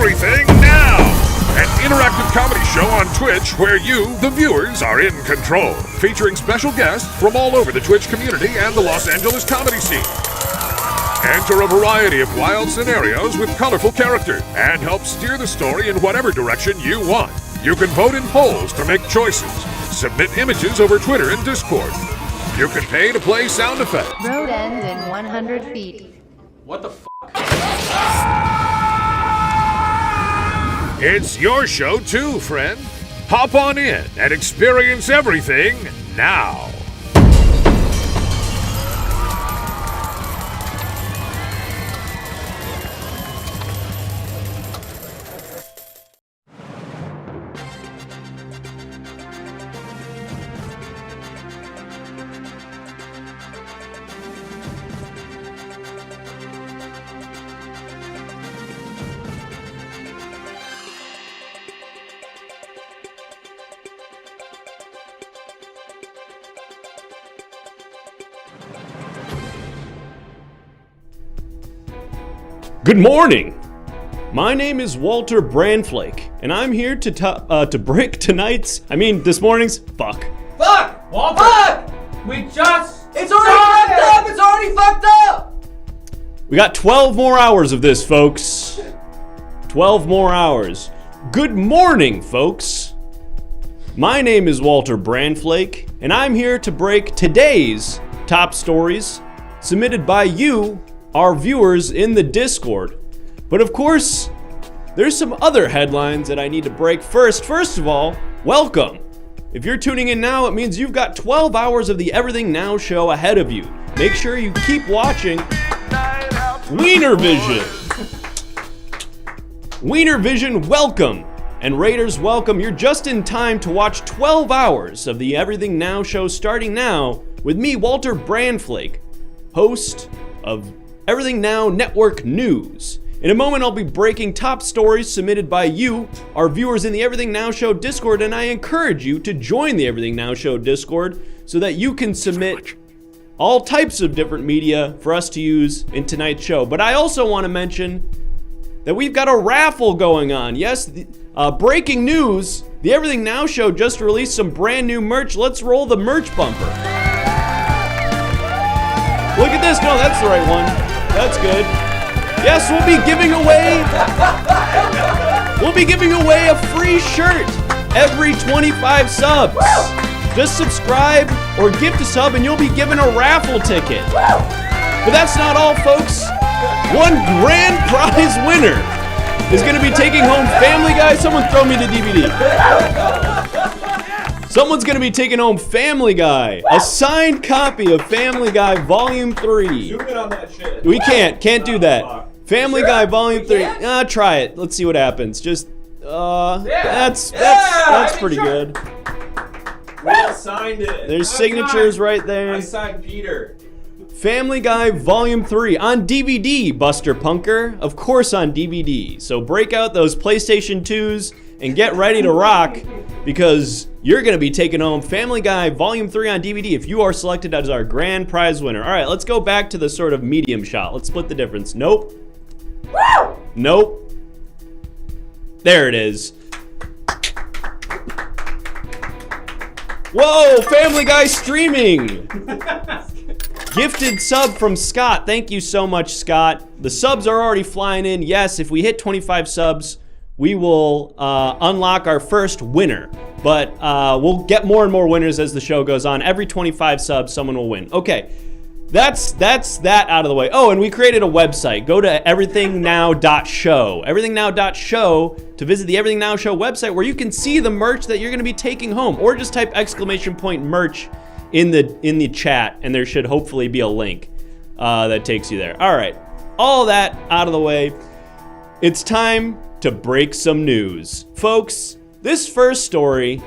Everything Now, an interactive comedy show on Twitch where you, the viewers, are in control, featuring special guests from all over the Twitch community and the Los Angeles comedy scene. Enter a variety of wild scenarios with colorful characters and help steer the story in whatever direction you want. You can vote in polls to make choices, submit images over Twitter and Discord. You can pay to play sound effects. Road ends in 100 feet. What the f***? It's your show too, friend. Hop on in and experience everything now. Good morning! My name is Walter Brandflake, and I'm here to break this morning's Fuck! Walter! Fuck! It's already fucked up! It's already fucked up! We got 12 more hours of this, folks. 12 more hours. Good morning, folks. My name is Walter Brandflake, and I'm here to break today's top stories submitted by you, our viewers in the Discord. But of course, there's some other headlines that I need to break first. First of all, welcome. If you're tuning in now, it means you've got 12 hours of the Everything Now show ahead of you. Make sure you keep watching Wiener Vision. Wiener Vision, welcome. And Raiders, welcome. You're just in time to watch 12 hours of the Everything Now show starting now with me, Walter Brandflake, host of Everything Now Network News. In a moment, I'll be breaking top stories submitted by you, our viewers in the Everything Now Show Discord, and I encourage you to join the Everything Now Show Discord so that you can submit all types of different media for us to use in tonight's show. But I also want to mention that we've got a raffle going on. Yes, breaking news, the Everything Now Show just released some brand new merch. Let's roll the merch bumper. Look at this. No, that's the right one. That's good. Yes, we'll be giving away a free shirt every 25 subs. Just subscribe or gift a sub and you'll be given a raffle ticket. But that's not all, folks. One grand prize winner is going to be taking home Family Guy. Someone throw me the DVD. Someone's going to be taking home Family Guy. A signed copy of Family Guy Volume 3. Zoom in on that shit. We can't do that. Family Guy Volume 3. Try it. Let's see what happens. Just, that's pretty good. We all signed it. There's signatures right there. I signed Peter. Family Guy Volume 3 on DVD, Buster Punker. Of course on DVD. So break out those PlayStation 2s and get ready to rock because you're going to be taking home Family Guy Volume 3 on DVD if you are selected as our grand prize winner. All right, let's go back to the sort of medium shot. Let's split the difference. Nope. Woo! Nope. There it is. Whoa, Family Guy streaming. Gifted sub from Scott. Thank you so much, Scott. The subs are already flying in. Yes, if we hit 25 subs, we will unlock our first winner. But we'll get more and more winners as the show goes on. Every 25 subs, someone will win. Okay, that's that out of the way. Oh, and we created a website. Go to everythingnow.show. Everythingnow.show to visit the Everything Now Show website where you can see the merch that you're going to be taking home. Or just type !merch in the chat, and there should hopefully be a link that takes you there. All right, all that out of the way. It's time to break some news. Folks, this first story,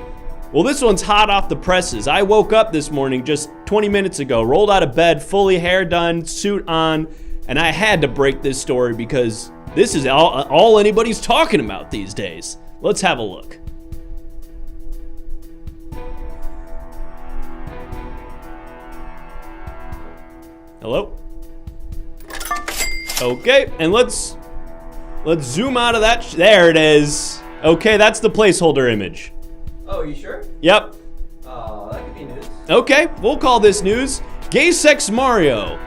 well, this one's hot off the presses. I woke up this morning just 20 minutes ago, rolled out of bed, fully hair done, suit on, and I had to break this story because this is all anybody's talking about these days. Let's have a look. Hello? Okay, and let's Let's zoom out of that. There it is. Okay, that's the placeholder image. Oh, you sure? Yep. Oh, that could be news. Okay, we'll call this news. Gay Sex Mario.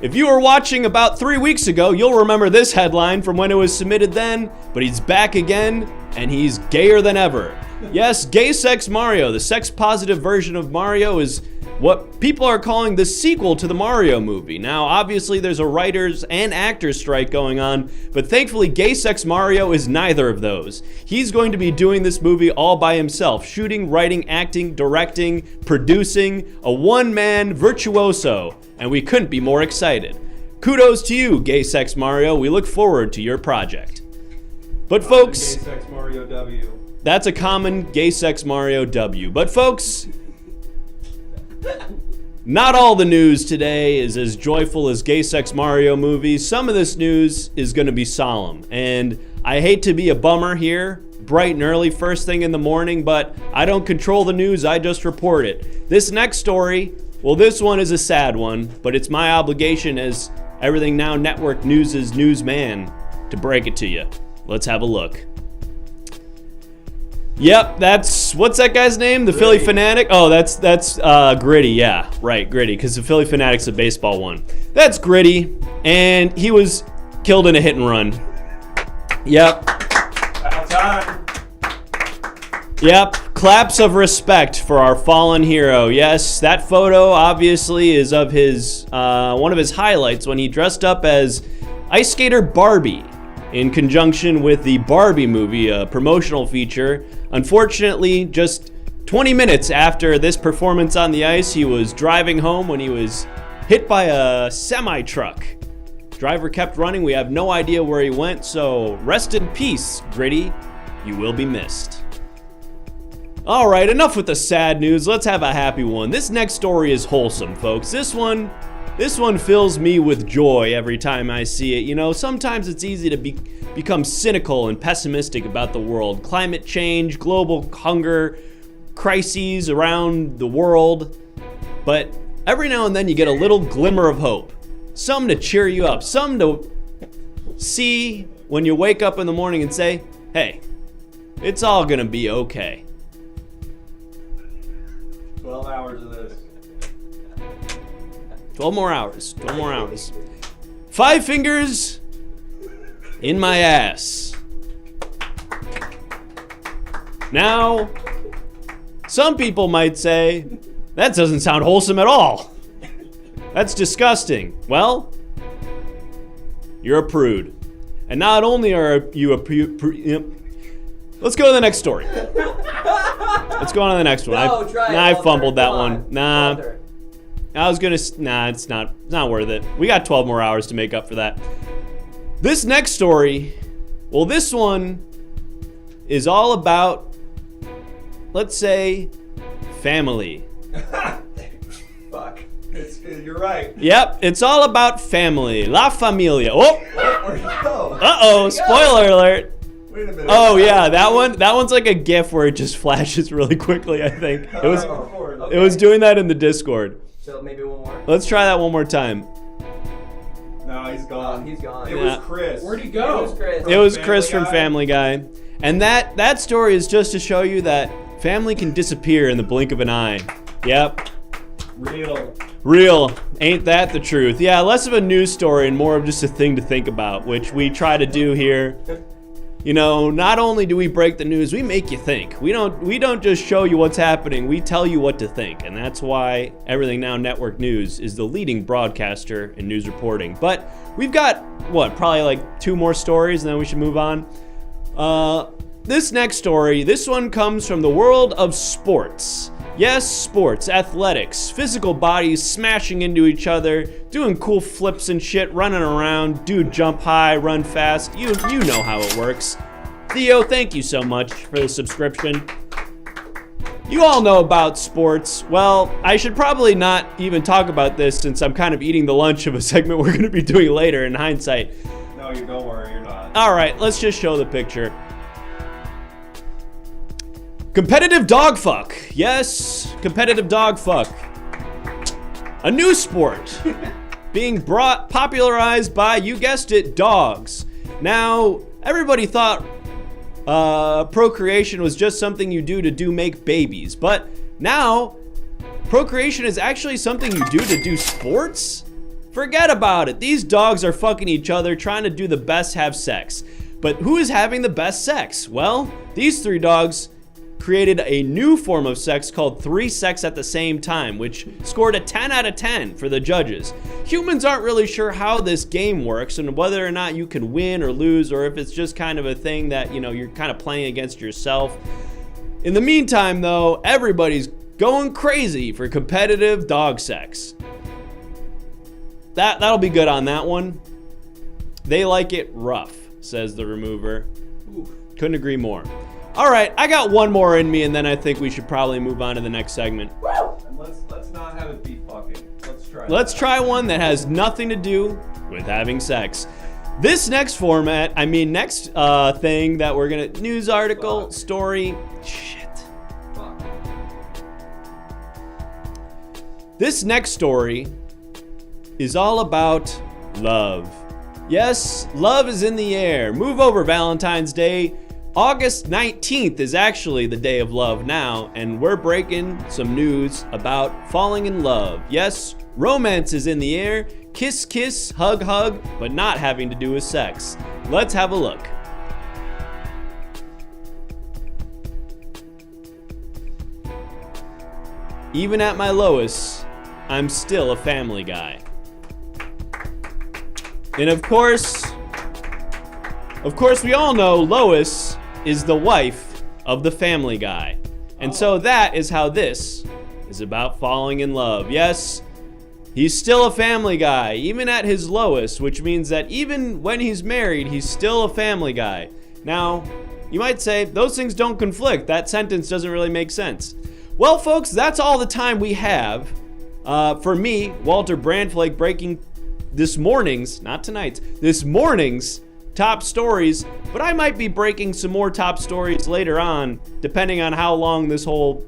If you were watching about 3 weeks ago, you'll remember this headline from when it was submitted then, but he's back again, and he's gayer than ever. Yes, Gay Sex Mario, the sex-positive version of Mario, is what people are calling the sequel to the Mario movie. Now, obviously, there's a writers and actors strike going on, but thankfully, Gay Sex Mario is neither of those. He's going to be doing this movie all by himself, shooting, writing, acting, directing, producing, a one-man virtuoso, and we couldn't be more excited. Kudos to you, Gay Sex Mario. We look forward to your project. But folks, Gay Sex Mario W. that's a common Gay Sex Mario W. But folks, not all the news today is as joyful as Gay Sex Mario movies. Some of this news is going to be solemn. And I hate to be a bummer here, bright and early, first thing in the morning, but I don't control the news, I just report it. This next story, well, this one is a sad one, but it's my obligation as Everything Now Network News' newsman to break it to you. Let's have a look. Yep, what's that guy's name? The Philly Fanatic? Oh, that's Gritty, yeah, right, Gritty, because the Philly Fanatic's a baseball one. That's Gritty, and he was killed in a hit and run. Yep. About time. Yep, claps of respect for our fallen hero. Yes, that photo obviously is of his one of his highlights when he dressed up as ice skater Barbie in conjunction with the Barbie movie, a promotional feature. Unfortunately, just 20 minutes after this performance on the ice, he was driving home when he was hit by a semi-truck. Driver kept running. We have no idea where he went, so rest in peace, Gritty. You will be missed. All right, enough with the sad news. Let's have a happy one. This next story is wholesome, folks. This one fills me with joy every time I see it. You know, sometimes it's easy to become cynical and pessimistic about the world. Climate change, global hunger, crises around the world. But every now and then you get a little glimmer of hope. Some to cheer you up. Some to see when you wake up in the morning and say, hey, it's all gonna be okay. 12 hours of this. 12 more hours. 12 more hours. 5 fingers in my ass. Now, some people might say, that doesn't sound wholesome at all. That's disgusting. Well, you're a prude. And not only are you a prude, let's go to the next story. Let's go on to the next one. No, try it, I Walter. fumbled that Come one. on, Nah. Walter. I was gonna, it's not worth it. We got 12 more hours to make up for that. This next story, well, this one is all about, let's say, family. Fuck. You're right. Yep, it's all about family. La familia. Oh, Where'd you go? uh-oh, spoiler alert. Wait a minute. Oh yeah, that one's like a GIF where it just flashes really quickly, I think. It was doing that in the Discord. So maybe one more. Let's try that one more time. No, he's gone. He's gone. It Yeah. was Chris. Where'd he It go? was Chris. It was Family Chris from Guy. Family Guy. And that story is just to show you that family can disappear in the blink of an eye. Yep. Real. Ain't that the truth? Yeah, less of a news story and more of just a thing to think about, which we try to do here. You know, not only do we break the news, we make you think. We don't just show you what's happening, we tell you what to think. And that's why Everything Now Network News is the leading broadcaster in news reporting. But we've got, probably like 2 more stories and then we should move on. This next story, this one comes from the world of sports. Yes, sports, athletics, physical bodies smashing into each other, doing cool flips and shit, running around, dude jump high, run fast. You know how it works. Theo, thank you so much for the subscription. You all know about sports. Well, I should probably not even talk about this since I'm kind of eating the lunch of a segment we're going to be doing later in hindsight. No, you don't worry, you're not. All right, let's just show the picture. Competitive dogfuck. Yes, competitive dogfuck. A new sport being popularized by, you guessed it, dogs. Now, everybody thought procreation was just something you do make babies. But now, procreation is actually something you do sports? Forget about it. These dogs are fucking each other, trying to do the best have sex. But who is having the best sex? Well, these 3 dogs created a new form of sex called 3 sex at the same time, which scored a 10 out of 10 for the judges. Humans aren't really sure how this game works and whether or not you can win or lose, or if it's just kind of a thing that, you know, you're kind of playing against yourself. In the meantime, though, everybody's going crazy for competitive dog sex. That'll be good on that one. They like it rough, says the remover. Couldn't agree more. All right, I got one more in me, and then I think we should probably move on to the next segment. And let's not have it be fucking. Let's try one that has nothing to do with having sex. This next format, next thing that we're gonna, news article, story, shit. Fuck. This next story is all about love. Yes, love is in the air. Move over, Valentine's Day. August 19th is actually the day of love now, and we're breaking some news about falling in love. Yes, romance is in the air. Kiss, kiss, hug, hug, but not having to do with sex. Let's have a look. Even at my lowest, I'm still a family guy. And of course, we all know Lois is the wife of the Family Guy. And so that is how this is about falling in love. Yes, he's still a family guy, even at his lowest, which means that even when he's married, he's still a family guy. Now, you might say, those things don't conflict. That sentence doesn't really make sense. Well, folks, that's all the time we have. For me, Walter Brandflake, breaking this morning's, not tonight's, this morning's top stories, but I might be breaking some more top stories later on, depending on how long this whole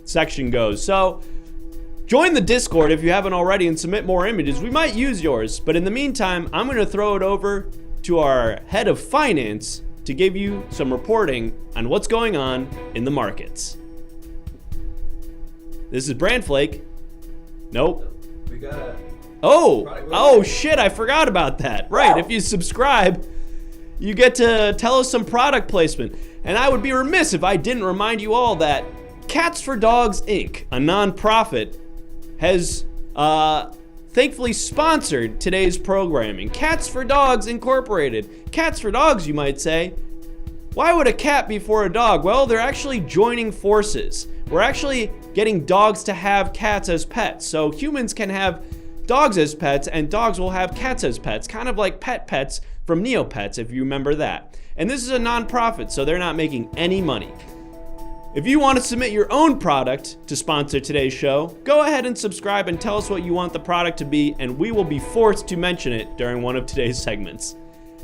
section goes. So, join the Discord if you haven't already and submit more images. We might use yours, but in the meantime, I'm going to throw it over to our head of finance to give you some reporting on what's going on in the markets. This is Brandflake. Nope. We gotta. Oh shit, I forgot about that. Right, if you subscribe, you get to tell us some product placement. And I would be remiss if I didn't remind you all that Cats for Dogs Inc., a non-profit, has thankfully sponsored today's programming. Cats for Dogs Incorporated. Cats for Dogs, you might say. Why would a cat be for a dog? Well, they're actually joining forces. We're actually getting dogs to have cats as pets. So humans can have dogs as pets, and dogs will have cats as pets, kind of like Pets from Neopets, if you remember that. And this is a non-profit, so they're not making any money. If you want to submit your own product to sponsor today's show, go ahead and subscribe and tell us what you want the product to be, and we will be forced to mention it during one of today's segments.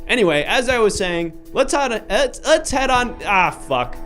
Anyway, as I was saying, let's head on. Fuck.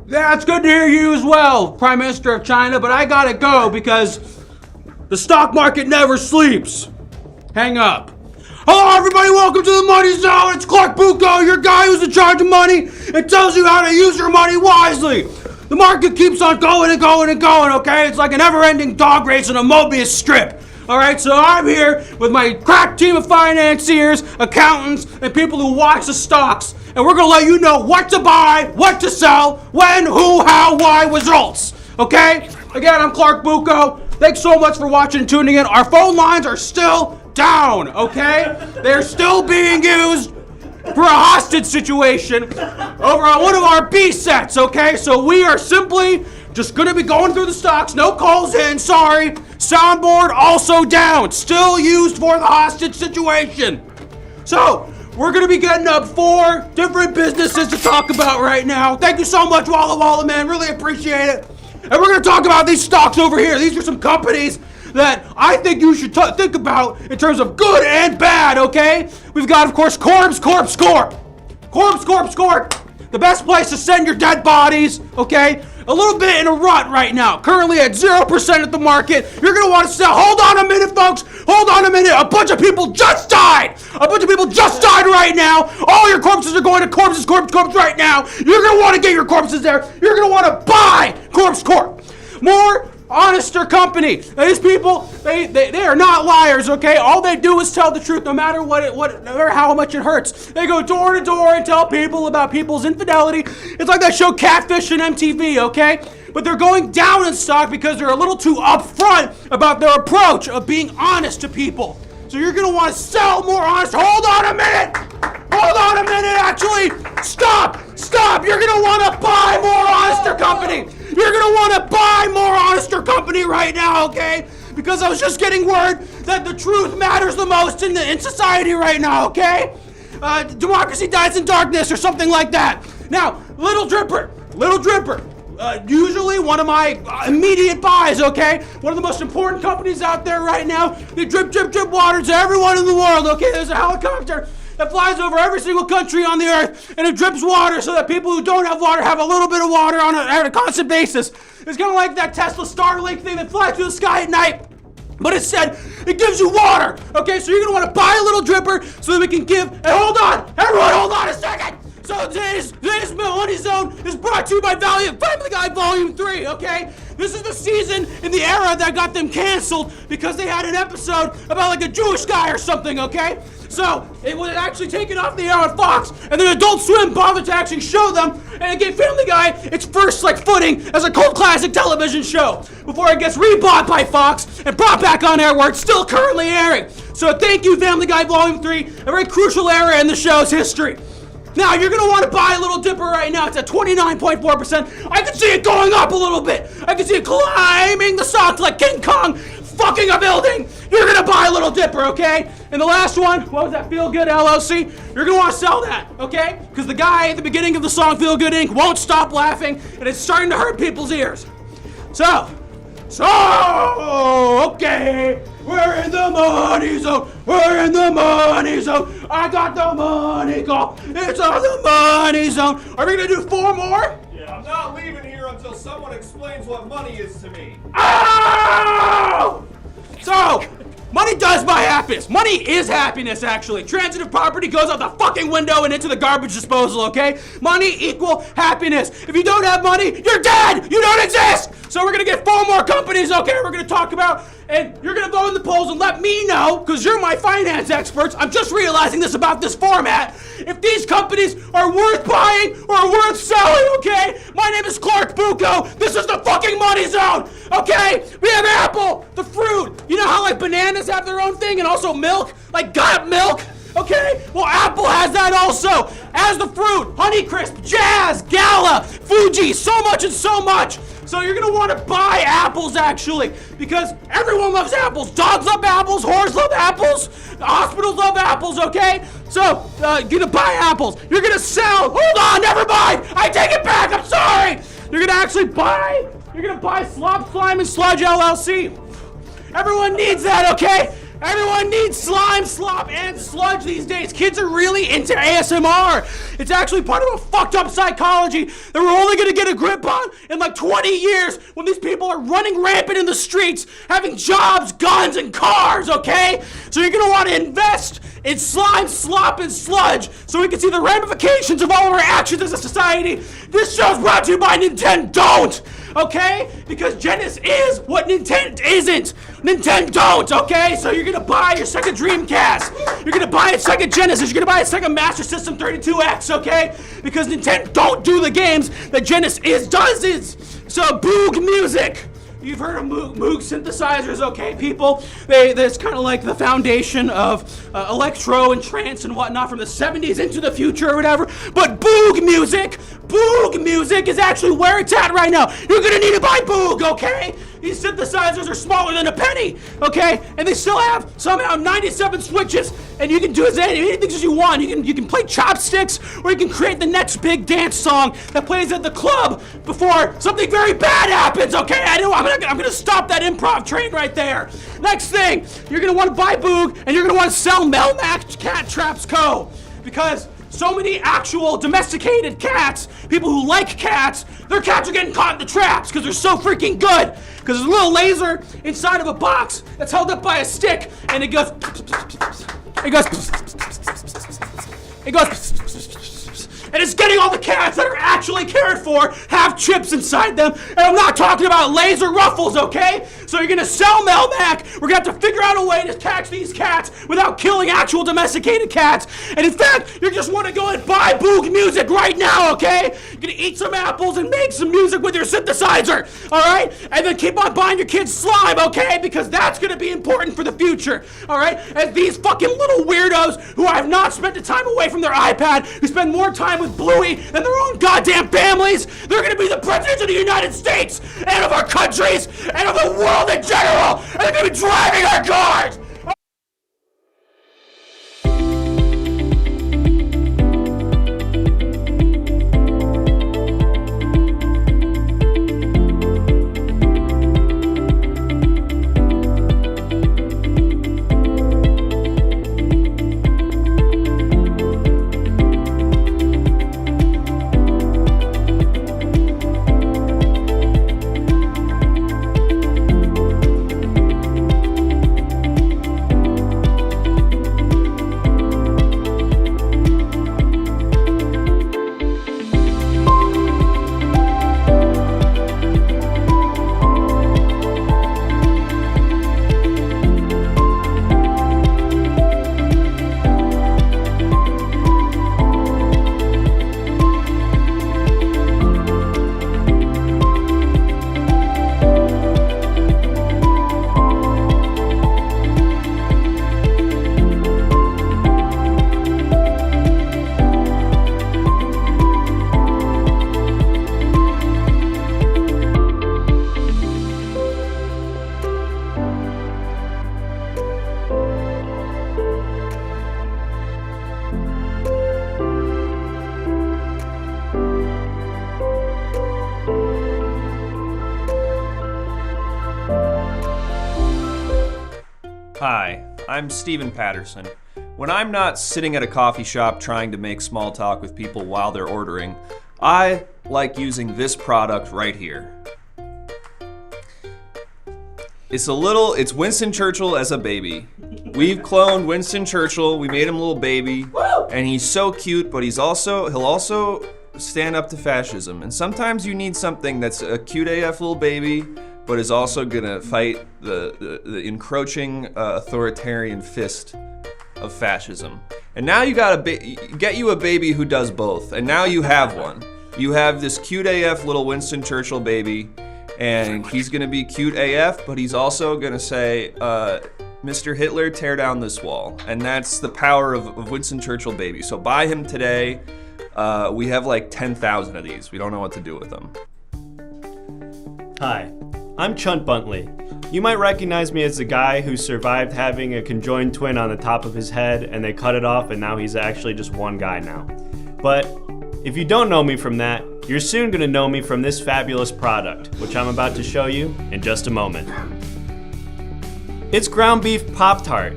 Yeah, it's good to hear you as well, Prime Minister of China, but I gotta go because the stock market never sleeps. Hang up. Hello, everybody, welcome to the Money Zone. It's Clark Bucco, your guy who's in charge of money. It tells you how to use your money wisely. The market keeps on going and going and going, okay? It's like a never-ending dog race on a Mobius strip. All right, so I'm here with my crack team of financiers, accountants, and people who watch the stocks. And we're going to let you know what to buy, what to sell, when, who, how, why, results. Okay? Again, I'm Clark Bucco. Thanks so much for watching and tuning in. Our phone lines are still down, okay? They're still being used for a hostage situation over on one of our B sets, okay? So we are simply just gonna be going through the stocks. No calls in, sorry. Soundboard also down. Still used for the hostage situation. So, we're gonna be getting up 4 different businesses to talk about right now. Thank you so much, Walla Walla, man. Really appreciate it. And we're gonna talk about these stocks over here. These are some companies that I think you should think about in terms of good and bad, okay? We've got, of course, Corp Scorp. The best place to send your dead bodies, okay? A little bit in a rut right now. Currently at 0% at the market. You're going to want to sell. Hold on a minute, folks. Hold on a minute. A bunch of people just died. Right now. All your corpses are going to corpses right now. You're going to want to get your corpses there. You're going to want to buy Corp. More honester company. Now, these people, they are not liars, okay? All they do is tell the truth, no matter no matter how much it hurts. They go door to door and tell people about people's infidelity. It's like that show Catfish on MTV, okay? But they're going down in stock because they're a little too upfront about their approach of being honest to people. So you're gonna want to sell more honest. Hold on a minute, actually. Stop. You're gonna want to buy more honester company. You're gonna want to buy more honester company right now, okay? Because I was just getting word that the truth matters the most in society right now, okay? Democracy dies in darkness or something like that. Now, Little Dripper. Usually one of my immediate buys, okay? One of the most important companies out there right now. They drip water to everyone in the world, okay? There's a helicopter that flies over every single country on the earth, and it drips water so that people who don't have water have a little bit of water on a constant basis. It's kind of like that Tesla Starlink thing that flies through the sky at night. But instead, it gives you water. Okay, so you're going to want to buy a Little Dripper so that we can give... And hold on! Everyone, hold on a second! So today's Money Zone is brought to you by Family Guy Volume 3, okay? This is the season in the era that got them canceled because they had an episode about like a Jewish guy or something, okay? So it was actually taken off the air on Fox, and then Adult Swim bothered to actually show them, and it gave Family Guy its first footing as a cult classic television show before it gets rebought by Fox and brought back on air where it's still currently airing. So thank you, Family Guy Volume 3, a very crucial era in the show's history. Now, you're going to want to buy a Little Dipper right now. It's at 29.4%. I can see it going up a little bit. I can see it climbing the stocks like King Kong fucking a building. You're going to buy a Little Dipper, okay? And the last one, what was that, Feel Good LLC? You're going to want to sell that, okay? Because the guy at the beginning of the song, Feel Good Inc., won't stop laughing, and it's starting to hurt people's ears. So, okay, we're in the money zone. I got the money call. It's on the money zone. Are we gonna do 4 more? Yeah, I'm not leaving here until someone explains what money is to me. Oh! So, money does buy happiness. Money is happiness, actually. Transitive property goes out the fucking window and into the garbage disposal, okay? Money equal happiness. If you don't have money, you're dead! You don't exist! So we're gonna get 4 more companies, okay, we're gonna talk about, and you're gonna vote in the polls and let me know, because you're my finance experts, I'm just realizing this about this format, if these companies are worth buying or worth selling, okay? My name is Clark Bucco. This is the fucking Money Zone, okay? We have Apple, the fruit. You know how bananas have their own thing and also milk? Got milk? Okay, well Apple has that also, as the fruit, Honeycrisp, Jazz, Gala, Fuji, so much and so much. So you're gonna want to buy apples actually, because everyone loves apples. Dogs love apples, whores love apples, hospitals love apples, okay? So, you're gonna buy apples. You're gonna sell, hold on, never mind, I take it back, I'm sorry. You're gonna buy Slop, Slime, and Sludge LLC. Everyone needs that, okay? Everyone needs slime, slop, and sludge these days. Kids are really into ASMR. It's actually part of a fucked up psychology that we're only gonna get a grip on in 20 years when these people are running rampant in the streets, having jobs, guns, and cars, okay? So you're gonna wanna invest in slime, slop, and sludge so we can see the ramifications of all of our actions as a society. This show's brought to you by Nintendo. Don't! okay? Because Genesis is what Nintendo isn't. Nintendo don't, okay? So you're gonna buy your second Dreamcast. You're gonna buy a second Genesis. You're gonna buy a second Master System 32X, okay? Because Nintendo don't do the games that Genesis does. So Boog Music. You've heard of Moog synthesizers, okay, people? That's kind of like the foundation of electro and trance and whatnot from the 70s into the future or whatever. But Boog Music is actually where it's at right now. You're gonna need to buy Boog, okay? These synthesizers are smaller than a penny, okay? And they still have somehow 97 switches, and you can do anything as you want. You can play chopsticks, or you can create the next big dance song that plays at the club before something very bad happens, okay? I'm gonna stop that improv train right there. Next thing, you're gonna want to buy Boog, and you're gonna want to sell Melmac Cat Traps Co. Because so many actual domesticated cats, people who like cats, their cats are getting caught in the traps because they're so freaking good. Because there's a little laser inside of a box that's held up by a stick, and it goes, and it's getting all the cats that are actually cared for, have chips inside them, and I'm not talking about laser ruffles, okay? So you're gonna sell Melmac, we're gonna have to figure out a way to catch these cats without killing actual domesticated cats, and in fact, you just wanna go and buy Boog Music right now, okay? You're gonna eat some apples and make some music with your synthesizer, alright? And then keep on buying your kids slime, okay? Because that's gonna be important for the future, alright? And these fucking little weirdos who have not spent the time away from their iPad, who spend more time with Bluey than their own goddamn families, they're gonna be the presidents of the United States and of our countries and of the world in general, and they're gonna be driving our cars! Hi, I'm Steven Patterson. When I'm not sitting at a coffee shop trying to make small talk with people while they're ordering, I like using this product right here. It's Winston Churchill as a baby. We've cloned Winston Churchill, we made him a little baby, and he's so cute, but he'll also stand up to fascism. And sometimes you need something that's a cute AF little baby, but is also gonna fight the encroaching authoritarian fist of fascism. And now you gotta get you a baby who does both, and now you have one. You have this cute AF little Winston Churchill baby, and he's gonna be cute AF, but he's also gonna say, Mr. Hitler, tear down this wall. And that's the power of Winston Churchill baby. So buy him today. We have like 10,000 of these. We don't know what to do with them. Hi, I'm Chunt Buntley. You might recognize me as the guy who survived having a conjoined twin on the top of his head and they cut it off and now he's actually just one guy now. But if you don't know me from that, you're soon gonna know me from this fabulous product, which I'm about to show you in just a moment. It's ground beef Pop-Tart.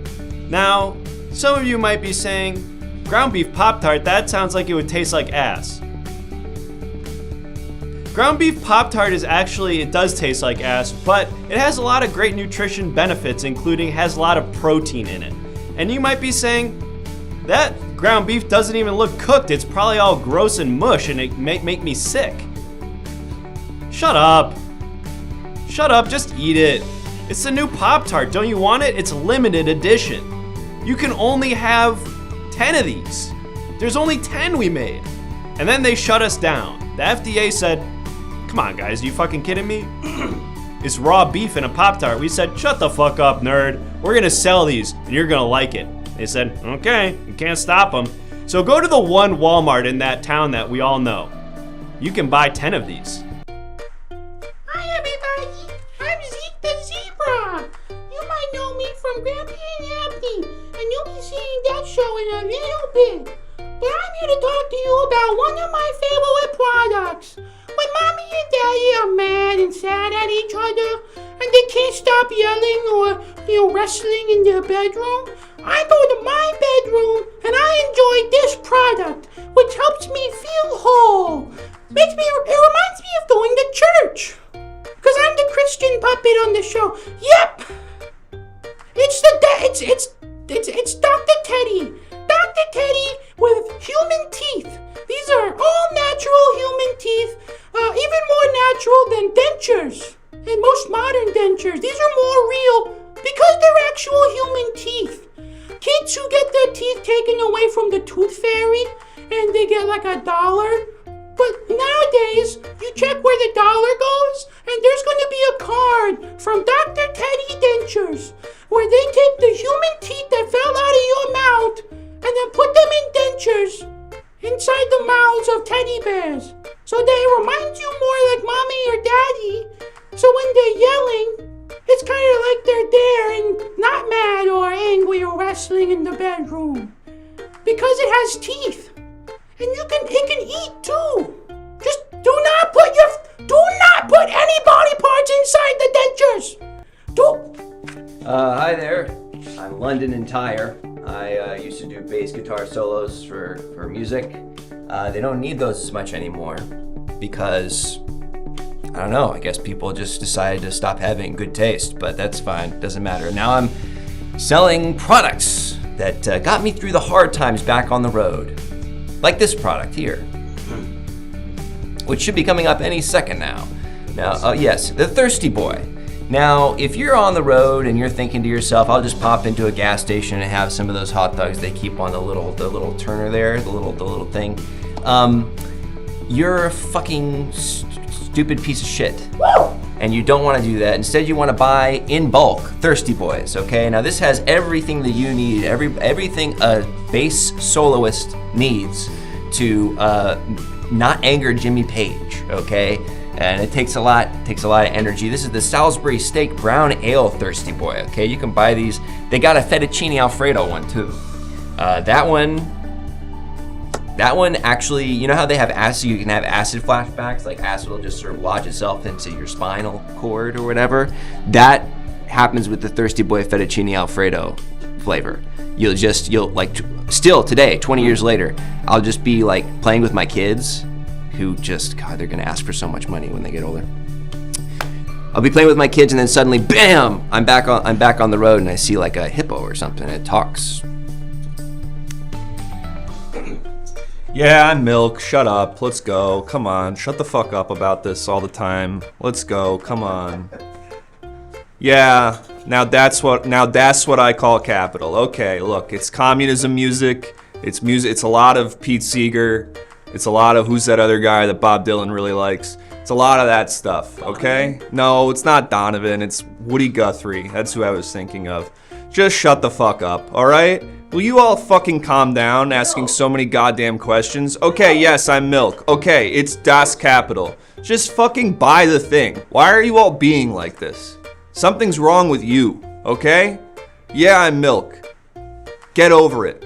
Now, some of you might be saying, ground beef Pop-Tart, that sounds like it would taste like ass. Ground beef Pop-Tart it does taste like ass, but it has a lot of great nutrition benefits, including has a lot of protein in it. And you might be saying, that ground beef doesn't even look cooked, it's probably all gross and mush and it may make me sick. Shut up. Shut up, just eat it. It's the new Pop-Tart. Don't you want it? It's limited edition. You can only have 10 of these. There's only 10 we made. And then they shut us down. The FDA said, come on guys, are you fucking kidding me? It's raw beef in a Pop-Tart. We said, shut the fuck up, nerd. We're gonna sell these and you're gonna like it. They said, okay, you can't stop them. So go to the one Walmart in that town that we all know. You can buy 10 of these. Hi everybody, I'm Zeke the Zebra. You might know me from Grampy and Yappy, and you'll be seeing that show in a little bit. But I'm here to talk to you about one of my favorite products. When mommy and daddy are mad and sad at each other, and they can't stop yelling or wrestling in their bedroom, I go to my bedroom and I enjoy this product, which helps me feel whole. It reminds me of going to church, because I'm the Christian puppet on the show. Yep, it's Dr. Teddy. Dr. Teddy with human teeth. These are all natural human teeth, even more natural than dentures and most modern dentures. These are more real because they're actual human teeth. Kids who get their teeth taken away from the tooth fairy and they get like $1. But nowadays, you check where the dollar goes and there's going to be a card from Dr. Teddy Dentures where they take the human teeth that fell out of your mouth and then put them in dentures inside the mouths of teddy bears. So they remind you more like mommy or daddy. So when they're yelling, it's kind of like they're there and not mad or angry or wrestling in the bedroom. Because it has teeth. And it can eat too. Just do not put any body parts inside the dentures. Hi there. I'm London and Tyre. I used to do bass guitar solos for music. They don't need those as much anymore because, I don't know, I guess people just decided to stop having good taste, but that's fine, doesn't matter. Now I'm selling products that got me through the hard times back on the road. Like this product here, which should be coming up any second now. Now, yes, the Thirsty Boy. Now, if you're on the road and you're thinking to yourself, I'll just pop into a gas station and have some of those hot dogs they keep on the little turner there, the little thing, you're a fucking stupid piece of shit. And you don't want to do that. Instead, you want to buy in bulk Thirsty Boys, okay? Now this has everything that you need, everything a bass soloist needs to not anger Jimmy Page, okay? And it takes a lot of energy. This is the Salisbury Steak Brown Ale Thirsty Boy, okay? You can buy these. They got a fettuccine Alfredo one too. That one actually, you know how they have acid, you can have acid flashbacks, like acid will just sort of lodge itself into your spinal cord or whatever. That happens with the Thirsty Boy fettuccine Alfredo flavor. You'll like, still today, 20 years later, I'll just be like playing with my kids who just, God, they're gonna ask for so much money when they get older. I'll be playing with my kids and then suddenly, bam, I'm back on the road and I see like a hippo or something, and it talks. Yeah, I'm Milk. Shut up. Let's go. Come on. Shut the fuck up about this all the time. Let's go. Come on. Yeah. Now that's what I call capital. Okay, look, it's communism music. It's music. It's a lot of Pete Seeger. It's a lot of who's that other guy that Bob Dylan really likes. It's a lot of that stuff, okay? No, it's not Donovan. It's Woody Guthrie. That's who I was thinking of. Just shut the fuck up, all right? Will you all fucking calm down asking so many goddamn questions? Okay, yes, I'm Milk. Okay, it's Das Kapital. Just fucking buy the thing. Why are you all being like this? Something's wrong with you, okay? Yeah, I'm Milk. Get over it.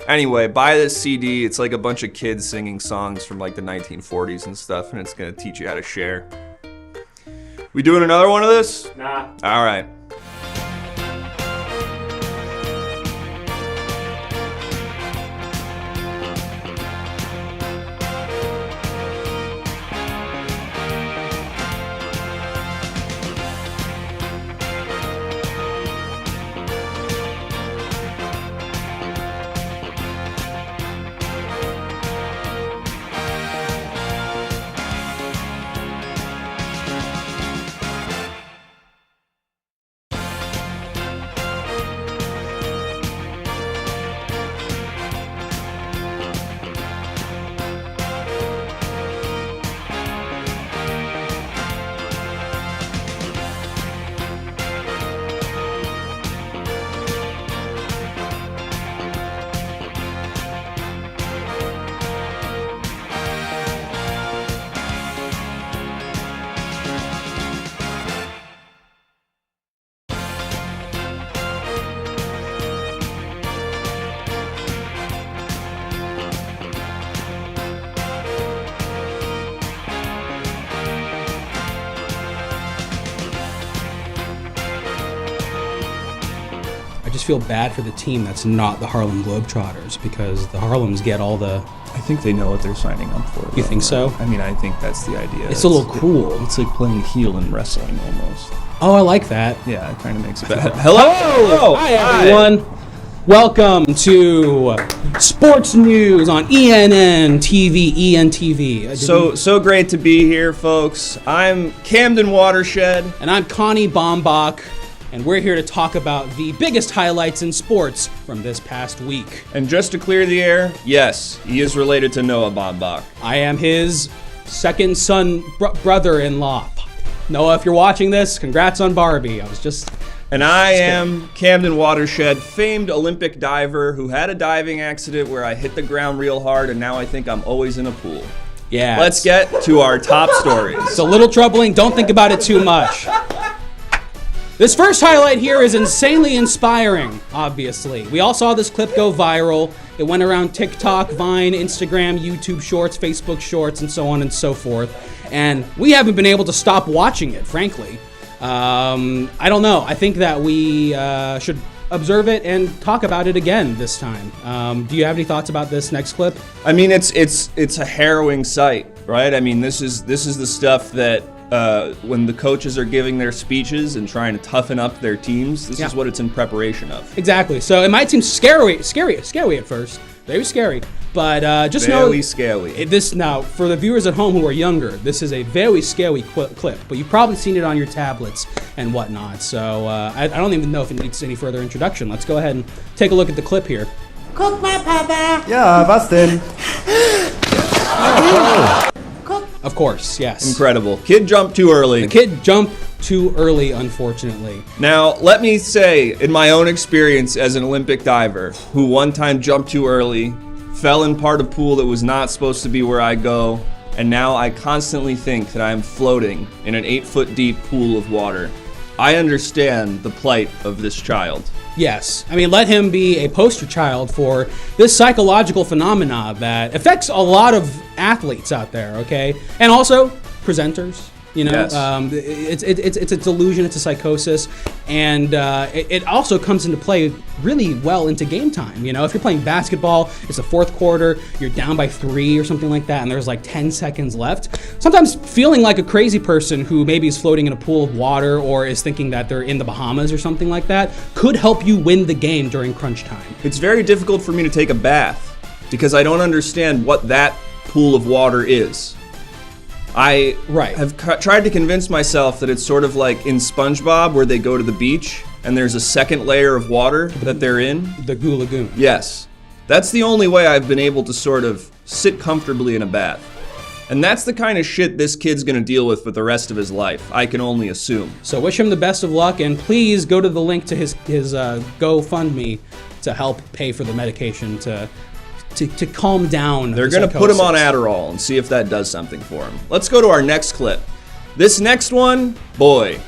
Anyway, buy this CD. It's like a bunch of kids singing songs from like the 1940s and stuff, and it's gonna teach you how to share. We doing another one of this? Nah. All right. feel bad for the team that's not the Harlem Globetrotters, because the Harlems get all the... I think they know what they're signing up for. You think so? I mean, I think that's the idea. It's a little cruel. It's like playing heel in wrestling almost. Oh, I like that. Yeah, it kind of makes it better. Hello! Hi, everyone. Welcome to Sports News on ENN TV, ENTV. So great to be here, folks. I'm Camden Watershed. And I'm Connie Bombach, and we're here to talk about the biggest highlights in sports from this past week. And just to clear the air, yes, he is related to Noah Bombach. I am his second son, brother-in-law. Noah, if you're watching this, congrats on Barbie. And I am Camden Watershed, famed Olympic diver who had a diving accident where I hit the ground real hard, and now I think I'm always in a pool. Yeah. Let's get to our top stories. It's a little troubling. Don't think about it too much. This first highlight here is insanely inspiring, obviously. We all saw this clip go viral. It went around TikTok, Vine, Instagram, YouTube Shorts, Facebook Shorts, and so on and so forth. And we haven't been able to stop watching it, frankly. I don't know. I think that we should observe it and talk about it again this time. Do you have any thoughts about this next clip? I mean, it's a harrowing sight, right? I mean, this is the stuff that when the coaches are giving their speeches and trying to toughen up their teams, this is what it's in preparation of. Exactly. So it might seem scary at first. Very scary. But just know very scary. This now, for the viewers at home who are younger, this is a very scary clip. But you've probably seen it on your tablets and whatnot. So I don't even know if it needs any further introduction. Let's go ahead and take a look at the clip here. Guck mal, Papa. Ja, was denn? Of course, yes. Incredible. Kid jumped too early. The kid jumped too early, unfortunately. Now, let me say, in my own experience as an Olympic diver, who one time jumped too early, fell in part of pool that was not supposed to be where I go, and now I constantly think that I am floating in an 8-foot deep pool of water. I understand the plight of this child. Yes. I mean, let him be a poster child for this psychological phenomena that affects a lot of athletes out there, okay? And also presenters. You know, yes. It's a delusion, it's a psychosis, and it also comes into play really well into game time. You know, if you're playing basketball, it's the fourth quarter, you're down by 3 or something like that, and there's like 10 seconds left. Sometimes feeling like a crazy person who maybe is floating in a pool of water or is thinking that they're in the Bahamas or something like that could help you win the game during crunch time. It's very difficult for me to take a bath because I don't understand what that pool of water is. I have tried to convince myself that it's sort of like in SpongeBob where they go to the beach and there's a second layer of water that they're in. The Goo Lagoon. Yes. That's the only way I've been able to sort of sit comfortably in a bath. And that's the kind of shit this kid's gonna deal with for the rest of his life, I can only assume. So wish him the best of luck, and please go to the link to his GoFundMe to help pay for the medication to calm down. They're going to put him on Adderall and see if that does something for him. Let's go to our next clip. This next one, boy,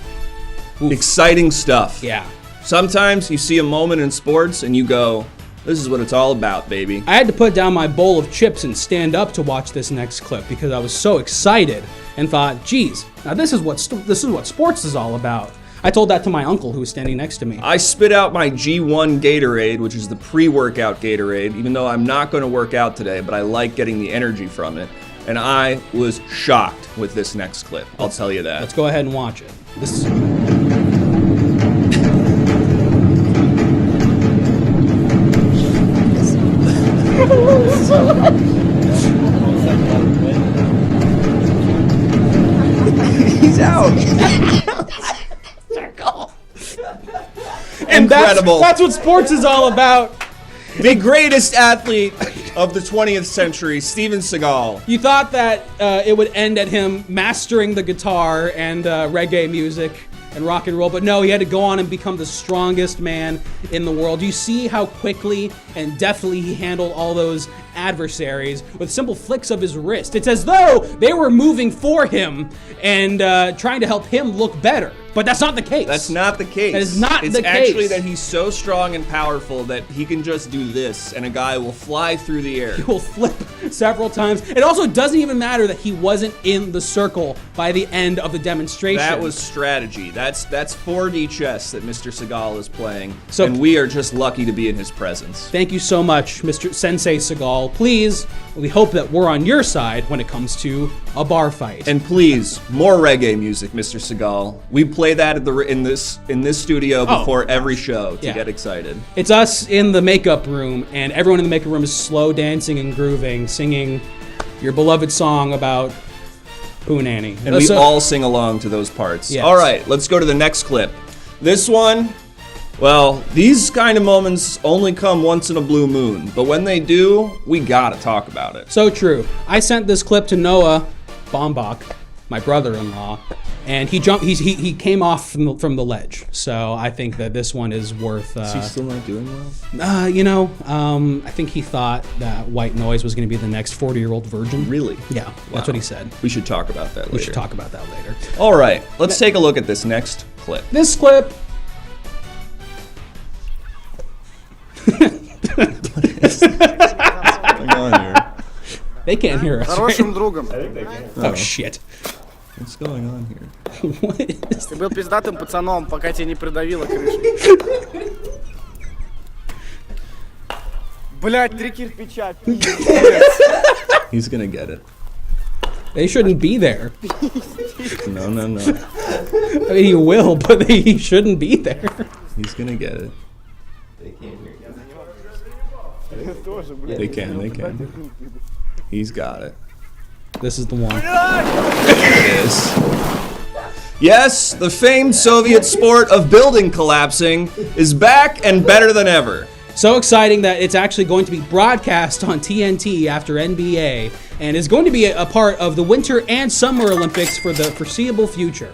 exciting stuff. Yeah. Sometimes you see a moment in sports and you go, this is what it's all about, baby. I had to put down my bowl of chips and stand up to watch this next clip because I was so excited and thought, geez, now this is what sports is all about. I told that to my uncle who was standing next to me. I spit out my G1 Gatorade, which is the pre-workout Gatorade, even though I'm not going to work out today, but I like getting the energy from it. And I was shocked with this next clip. I'll tell you that. Let's go ahead and watch it. This is... He's out. Incredible. That's what sports is all about. The greatest athlete of the 20th century, Steven Seagal. You thought that it would end at him mastering the guitar and reggae music and rock and roll, but no, he had to go on and become the strongest man in the world. You see how quickly and deftly he handled all those adversaries with simple flicks of his wrist. It's as though they were moving for him and trying to help him look better. But that's not the case. That's not the case. That is not it's the case. It's actually that he's so strong and powerful that he can just do this and a guy will fly through the air. He will flip several times. It also doesn't even matter that he wasn't in the circle by the end of the demonstration. That was strategy. That's 4D chess that Mr. Seagal is playing. So- and we are just lucky to be in his presence. Thank you so much, Mr. Sensei Seagal. Please, we hope that we're on your side when it comes to a bar fight. And please, more reggae music, Mr. Seagal. We play that in this studio before every show to get excited. It's us in the makeup room, and everyone in the makeup room is slow dancing and grooving, singing your beloved song about Pooh Nanny. And we all sing along to those parts. Yes. All right, let's go to the next clip. This one, well, these kind of moments only come once in a blue moon, but when they do, we gotta talk about it. So true. I sent this clip to Noah Baumbach, my brother-in-law, and he jumped. He came off from the ledge. So I think that this one is worth. Is he still not doing well? I think he thought that White Noise was going to be the next 40-year-old virgin. Really? Yeah, that's what he said. We should talk about that later. We should talk about that later. All right, let's take a look at this next clip. This clip. What's going on here? They can't hear us. Хорошим другом. Oh shit. What's going on here? What is Ты был пиздатым пацаном, пока тебя не придавило крышей. Блять, 3 кирпича. He's gonna get it. They shouldn't be there. No. I mean, he will, but he shouldn't be there. He's gonna get it. They can't hear you. They can. He's got it. This is the one. It is. Yes, the famed Soviet sport of building collapsing is back and better than ever. So exciting that it's actually going to be broadcast on TNT after NBA and is going to be a part of the Winter and Summer Olympics for the foreseeable future.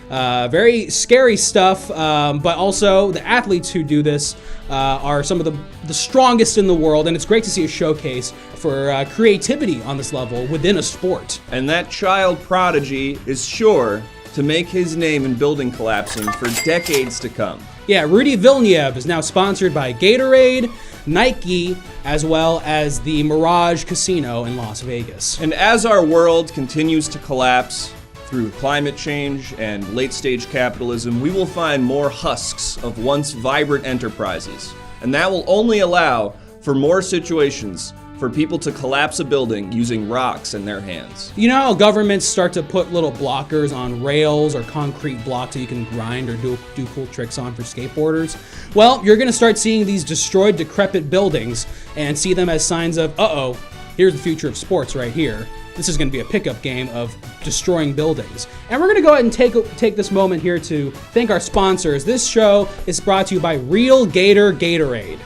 Very scary stuff, but also the athletes who do this are some of the strongest in the world, and it's great to see a showcase for creativity on this level within a sport. And that child prodigy is sure to make his name in building collapsing for decades to come. Yeah, Rudy Villeneuve is now sponsored by Gatorade, Nike, as well as the Mirage Casino in Las Vegas. And as our world continues to collapse through climate change and late-stage capitalism, we will find more husks of once vibrant enterprises. And that will only allow for more situations for people to collapse a building using rocks in their hands. You know how governments start to put little blockers on rails or concrete blocks that you can grind or do cool tricks on for skateboarders? Well, you're gonna start seeing these destroyed, decrepit buildings and see them as signs of, uh-oh, here's the future of sports right here. This is gonna be a pickup game of destroying buildings. And we're gonna go ahead and take this moment here to thank our sponsors. This show is brought to you by Real Gator Gatorade.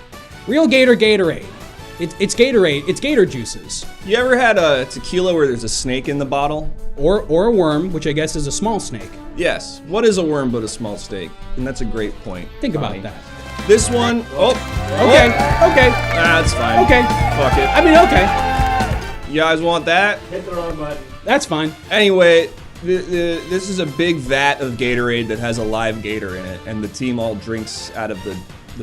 Real Gator Gatorade. It's Gatorade. It's Gator juices. You ever had a tequila where there's a snake in the bottle? Or a worm, which I guess is a small snake. Yes. What is a worm but a small snake? And that's a great point. Think Bonnie. about that. This one, Okay. that's fine. Okay. Fuck it. I mean, okay. You guys want that? That's fine. Anyway, this is a big vat of Gatorade that has a live gator in it, and the team all drinks out of the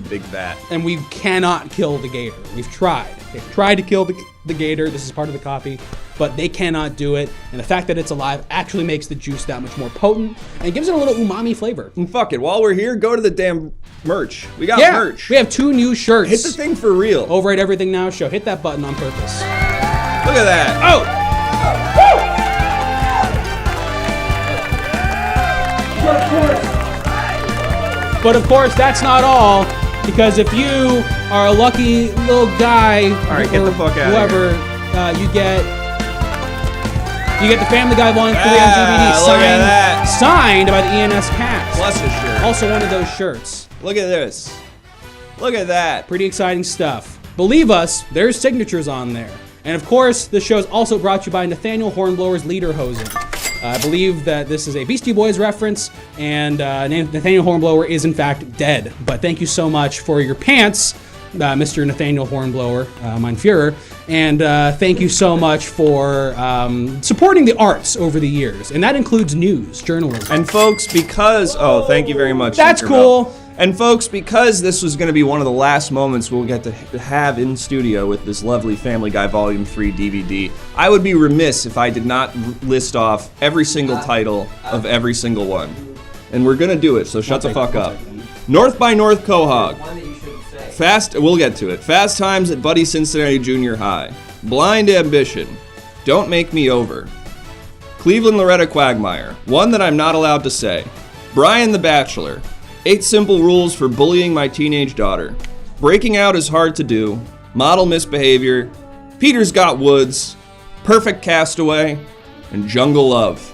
big vat. And we cannot kill the gator. We've tried. They've tried to kill the gator. This is part of the copy, but they cannot do it. And the fact that it's alive actually makes the juice that much more potent and gives it a little umami flavor. And fuck it, while we're here, go to the damn merch. We got merch. We have 2 new shirts. Hit the thing for real. Over at Everything Now Show. Hit that button on purpose. Look at that. Oh! But of course, that's not all. Because if you are a lucky little guy, all right, get the fuck out whoever, you get the Family Guy Volume 3 on DVD signed by the ENS cast. Plus a shirt. Also one of those shirts. Look at this. Look at that. Pretty exciting stuff. Believe us, there's signatures on there. And of course, the show is also brought to you by Nathaniel Hornblower's Lederhosen. I believe that this is a Beastie Boys reference, and Nathaniel Hornblower is in fact dead. But thank you so much for your pants Mr. Nathaniel Hornblower, mein Führer, and thank you so much for supporting the arts over the years, and that includes news, journalism. And folks, because thank you very much. That's Tinkerbell. cool. And folks, because this was going to be one of the last moments we'll get to have in studio with this lovely Family Guy Volume 3 DVD, I would be remiss if I did not list off every single title of every single one. And we're going to do it, so shut the fuck up. North by North Quahog. We'll get to it. Fast Times at Buddy Cincinnati Junior High. Blind Ambition. Don't Make Me Over. Cleveland Loretta Quagmire. One that I'm not allowed to say. Brian the Bachelor. 8 Simple Rules for Bullying My Teenage Daughter. Breaking Out is Hard to Do. Model Misbehavior. Peter's Got Woods. Perfect Castaway. And Jungle Love.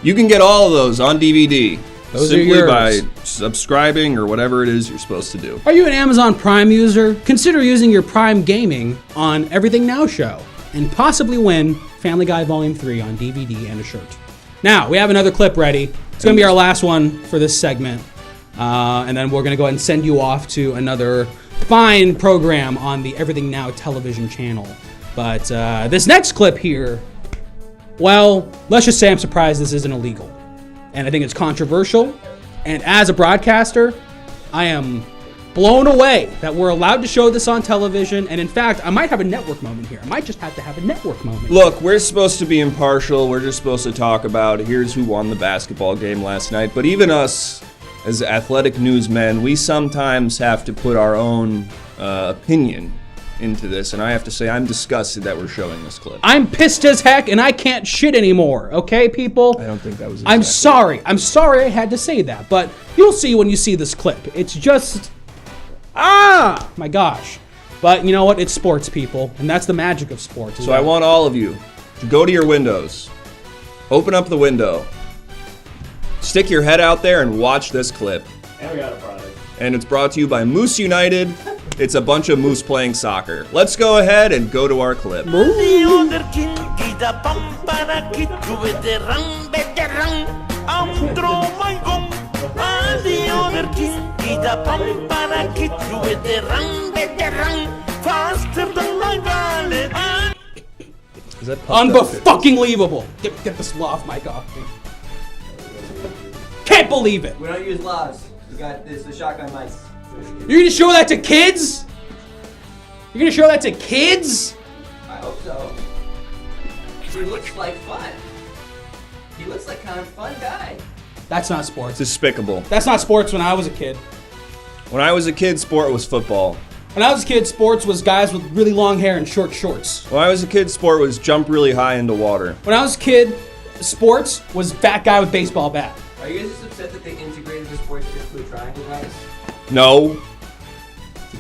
You can get all of those on DVD. Those simply are yours. by subscribing or whatever it is you're supposed to do. Are you an Amazon Prime user? Consider using your Prime Gaming on Everything Now Show and possibly win Family Guy Volume 3 on DVD and a shirt. Now, we have another clip ready. It's going to be our last one for this segment. And then we're going to go ahead and send you off to another fine program on the Everything Now television channel. But this next clip here, well, let's just say I'm surprised this isn't illegal. And I think it's controversial. And as a broadcaster, I am blown away that we're allowed to show this on television. And in fact, I might have a network moment here. I might just have to have a network moment. Look, we're supposed to be impartial. We're just supposed to talk about here's who won the basketball game last night. But even us, as athletic newsmen, we sometimes have to put our own opinion into this, and I have to say I'm disgusted that we're showing this clip. I'm pissed as heck, and I can't shit anymore, okay, people? I don't think that was I'm sorry. I'm sorry I had to say that, but you'll see when you see this clip. It's just... my gosh. But you know what? It's sports, people, and that's the magic of sports. So I want all of you to go to your windows, open up the window, stick your head out there and watch this clip. And we got a product. And it's brought to you by Moose United. It's a bunch of moose playing soccer. Let's go ahead and go to our clip. Is that Unfucking-believable. Get this off my coffee. Can't believe it. We don't use laws. We got this, the shotgun mics. You're gonna show that to kids? You're gonna show that to kids? I hope so. He looks like fun. He looks like kind of fun guy. That's not sports. Despicable. That's not sports when I was a kid. When I was a kid, sport was football. When I was a kid, sports was guys with really long hair and short shorts. When I was a kid, sport was jump really high into water. When I was a kid, sports was fat guy with baseball bat. Are you guys just upset that they integrated the sports to include triangle guys? No.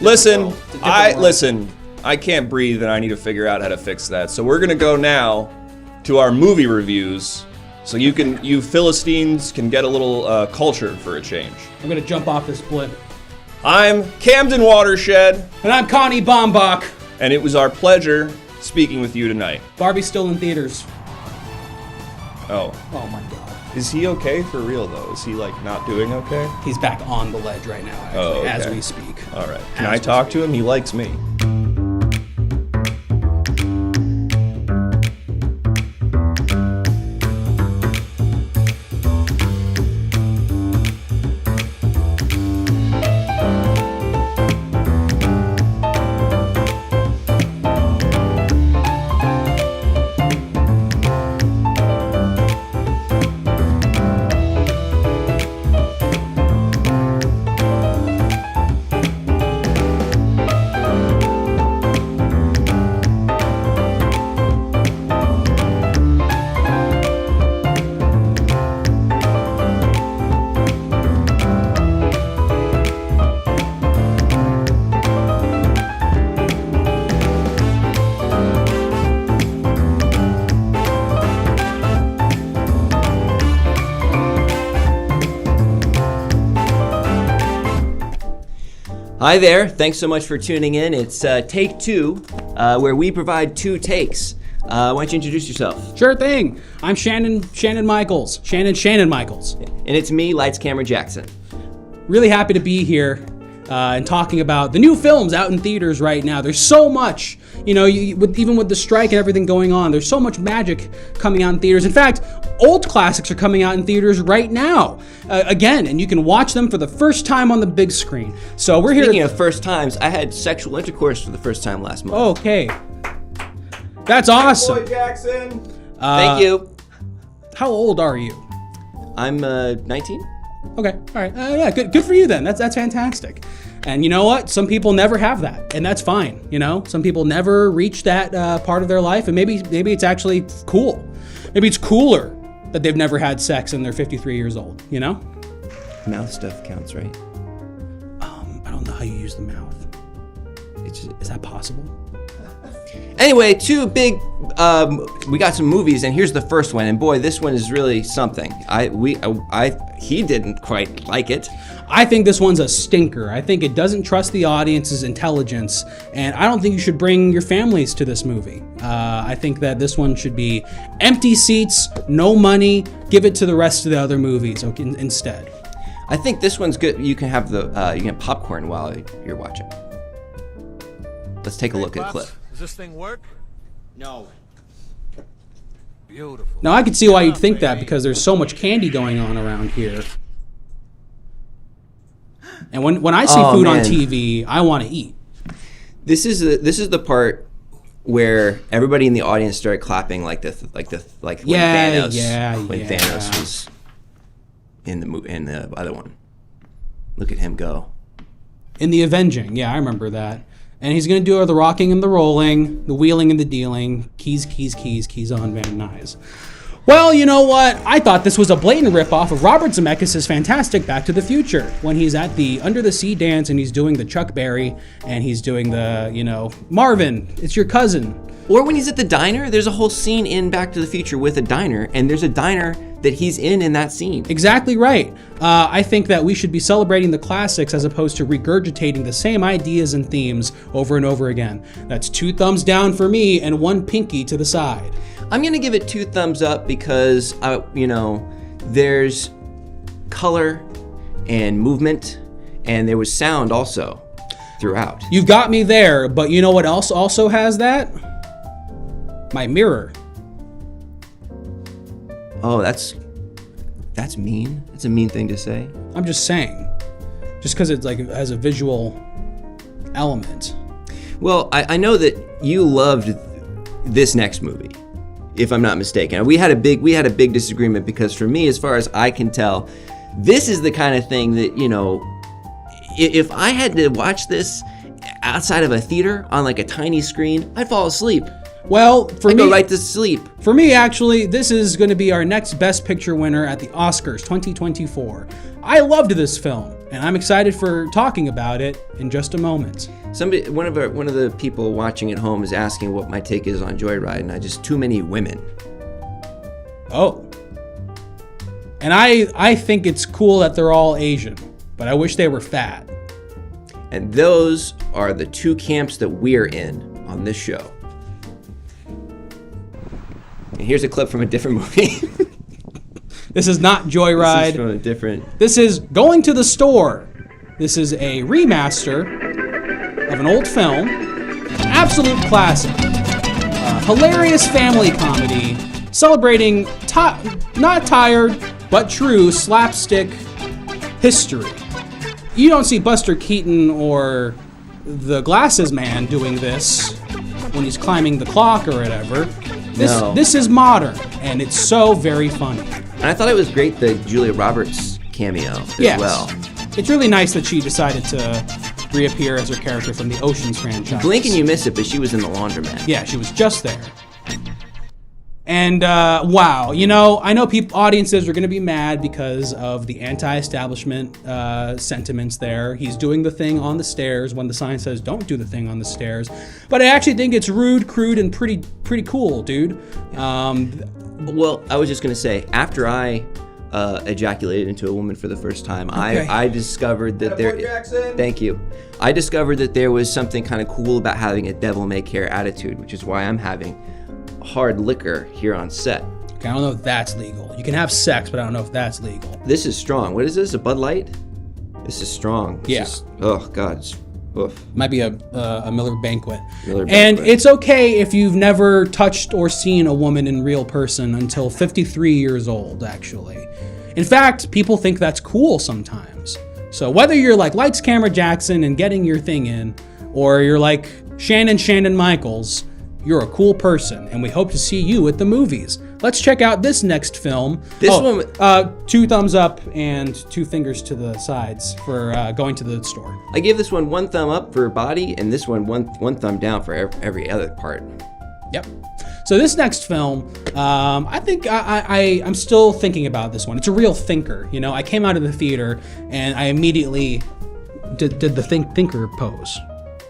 Listen, world. I can't breathe and I need to figure out how to fix that. So we're gonna go now to our movie reviews. So you Philistines can get a little culture for a change. I'm gonna jump off this blimp. I'm Camden Watershed. And I'm Connie Bombach. And it was our pleasure speaking with you tonight. Barbie's still in theaters. Oh. Oh my god. Is he okay for real though? Is he like not doing okay? He's back on the ledge right now, actually, Oh, okay. as we speak. All right. Can I talk to him? He likes me. Hi there, thanks so much for tuning in. It's Take Two, where we provide two takes. Why don't you introduce yourself? Sure thing. I'm Shannon Michaels. Shannon Michaels. And it's me, Lights Camera Jackson. Really happy to be here. and talking about the new films out in theaters right now. There's so much, even with the strike and everything going on, there's so much magic coming out in theaters. In fact, old classics are coming out in theaters right now, again, and you can watch them for the first time on the big screen. So we're here. Speaking of first times, I had sexual intercourse for the first time last month. Okay. That's awesome. Boy Jackson. Thank you. How old are you? I'm 19. Okay, all right. Yeah, good for you then. That's fantastic. And you know what? Some people never have that, and that's fine. Some people never reach that part of their life, and maybe it's actually cool. Maybe it's cooler that they've never had sex and they're 53 years old. Mouth stuff counts, right? I don't know how you use the mouth. Is that possible? Anyway, two big. We got some movies, and here's the first one. And boy, this one is really something. He didn't quite like it. I think this one's a stinker. I think it doesn't trust the audience's intelligence, and I don't think you should bring your families to this movie. I think that this one should be empty seats, no money. Give it to the rest of the other movies instead. I think this one's good. You can have you can have popcorn while you're watching. Let's take a look at the clip. Does this thing work? No. Beautiful. Now I could see why you'd think that, because there's so much candy going on around here. And when I see food on TV, I want to eat. This is the part where everybody in the audience started clapping like when Thanos was in the other one. Look at him go. In the Avenging, yeah, I remember that. And he's going to do the rocking and the rolling, the wheeling and the dealing, keys on Van Nuys. Well, you know what? I thought this was a blatant ripoff of Robert Zemeckis' fantastic Back to the Future, when he's at the Under the Sea dance and he's doing the Chuck Berry and he's doing the, Marvin, it's your cousin. Or when he's at the diner, there's a whole scene in Back to the Future with a diner, and there's a diner that he's in that scene. Exactly right. I think that we should be celebrating the classics as opposed to regurgitating the same ideas and themes over and over again. That's 2 thumbs down for me and 1 pinky to the side. I'm going to give it 2 thumbs up because, there's color and movement, and there was sound also throughout. You've got me there, but you know what else also has that? My mirror. Oh, that's mean. That's a mean thing to say. I'm just saying. Just because it has a visual element. Well, I know that you loved this next movie, if I'm not mistaken. We had a big disagreement because for me, as far as I can tell, this is the kind of thing that, if I had to watch this outside of a theater on a tiny screen, I'd fall asleep. Well, for me, go right to sleep. For me, actually, this is going to be our next Best Picture winner at the Oscars 2024. I loved this film, and I'm excited for talking about it in just a moment. One of the people watching at home is asking what my take is on Joyride, and just too many women. Oh. And I think it's cool that they're all Asian, but I wish they were fat. And those are the 2 camps that we're in on this show. And here's a clip from a different movie. This is not Joyride. This is from a different... This is Going to the Store. This is a remaster of an old film. Absolute classic. Hilarious family comedy celebrating not tired, but true slapstick history. You don't see Buster Keaton or the Glasses Man doing this when he's climbing the clock or whatever. This is modern, and it's so very funny. And I thought it was great, the Julia Roberts cameo as well. It's really nice that she decided to reappear as her character from the Oceans franchise. Blink and you miss it, but she was in The Laundromat. Yeah, she was just there. And wow, I know audiences are going to be mad because of the anti-establishment sentiments there. He's doing the thing on the stairs when the sign says don't do the thing on the stairs. But I actually think it's rude, crude, and pretty cool, dude. Well, I was just going to say, after I ejaculated into a woman for the first time, I discovered that Thank you. I discovered that there was something kind of cool about having a devil-may-care attitude, which is why I'm having hard liquor here on set. Okay, I don't know if that's legal. You can have sex, but I don't know if that's legal. This is strong. What is this? A Bud Light? This is strong. Yeah. Oh God. Oof. Might be a Miller Banquet. Miller And Banquet. it's okay if you've never touched or seen a woman in real person until 53 years old, actually. In fact, people think that's cool sometimes. So whether you're like Lights Camera Jackson and getting your thing in, or you're like Shannon Michaels, you're a cool person, and we hope to see you at the movies. Let's check out this next film. This one- 2 thumbs up and 2 fingers to the sides for going to the store. I give this one 1 thumb up for body, and this one one thumb down for every other part. Yep. So this next film, I think I'm still thinking about this one. It's a real thinker. You know, I came out of the theater and I immediately did the thinker pose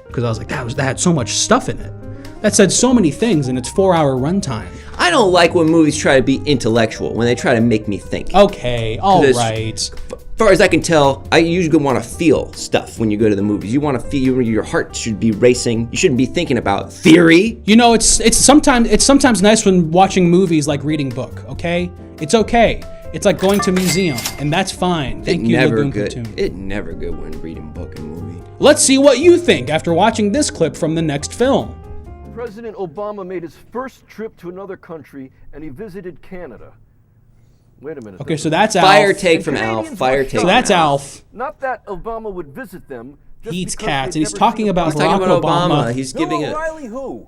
because I was like, that had so much stuff in it. That said so many things in its 4-hour runtime. I don't like when movies try to be intellectual, when they try to make me think. Okay, all Because right. As far as I can tell, I usually want to feel stuff when you go to the movies. You want to feel, your heart should be racing. You shouldn't be thinking about theory. You know, it's sometimes nice when watching movies like reading book. Okay, it's okay. It's like going to a museum, and that's fine. Thank you, Lagoon Platoon. It's never good when reading book and movie. Let's see what you think after watching this clip from the next film. President Obama made his first trip to another country, and he visited Canada. Wait a minute. Okay, so that's Alf. Fire take from Canadians Alf. Fire were take. So shocked. that's Alf. Not that Obama would visit them. Just He eats because cats, they'd and he's never talking seen about Obama. Talking Barack about Obama. Obama. He's giving a. Riley who?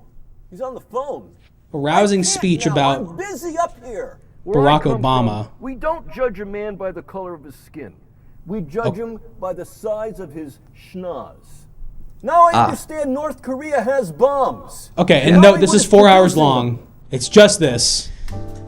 He's on the phone. A rousing I can't speech now. about I'm busy up here. Where I Barack come Obama. from, we don't judge a man by the color of his skin. We judge him by the size of his schnoz. Now I understand North Korea has bombs. Okay, and no, this is 4 hours long. It's just this.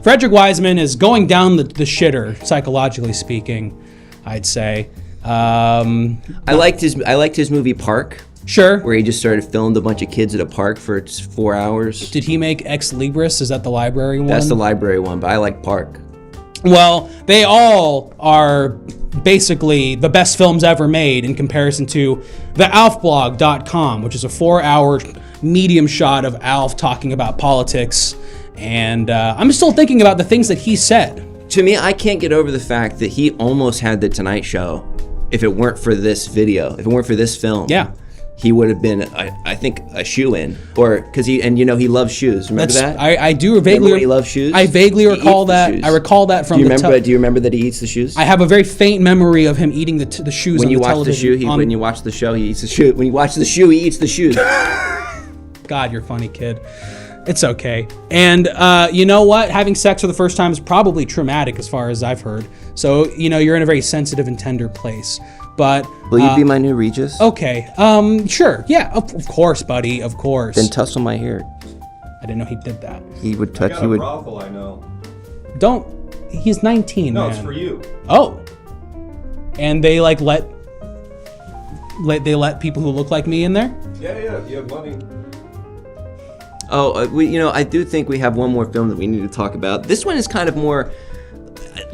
Frederick Wiseman is going down the shitter, psychologically speaking, I'd say. I liked his movie Park, Sure. where he just started filmed a bunch of kids at a park for 4 hours. Did he make Ex Libris? Is that the library one? That's the library one, but I like Park. Well, they all are basically the best films ever made in comparison to thealfblog.com, which is a 4-hour medium shot of Alf talking about politics. And I'm still thinking about the things that he said. To me, I can't get over the fact that he almost had the Tonight Show if it weren't for this video, if it weren't for this film. Yeah. He would have been, I think, a shoe-in, or because he loves shoes. Remember that? I do vaguely. Remember when he loves shoes? I vaguely He recall eats the that. shoes. I recall that from Do you the. remember? Do you remember that he eats the shoes? I have a very faint memory of him eating the shoes When on you the watch the television. shoe, when you watch the show, he eats the shoe. When you watch the shoe, he eats the shoes. God, you're funny, kid. It's okay. And you know what? Having sex for the first time is probably traumatic, as far as I've heard. So you're in a very sensitive and tender place. But Will you be my new Regis? okay. Sure. Yeah. Of course, buddy. Of course. Then tussle my hair. I didn't know he did that. He would touch. Got He a would. brothel, I know. Don't. He's 19. No, man. it's for you. Oh. And they like let people who look like me in there? Yeah, you have money. Oh, I do think we have one more film that we need to talk about. This one is kind of more.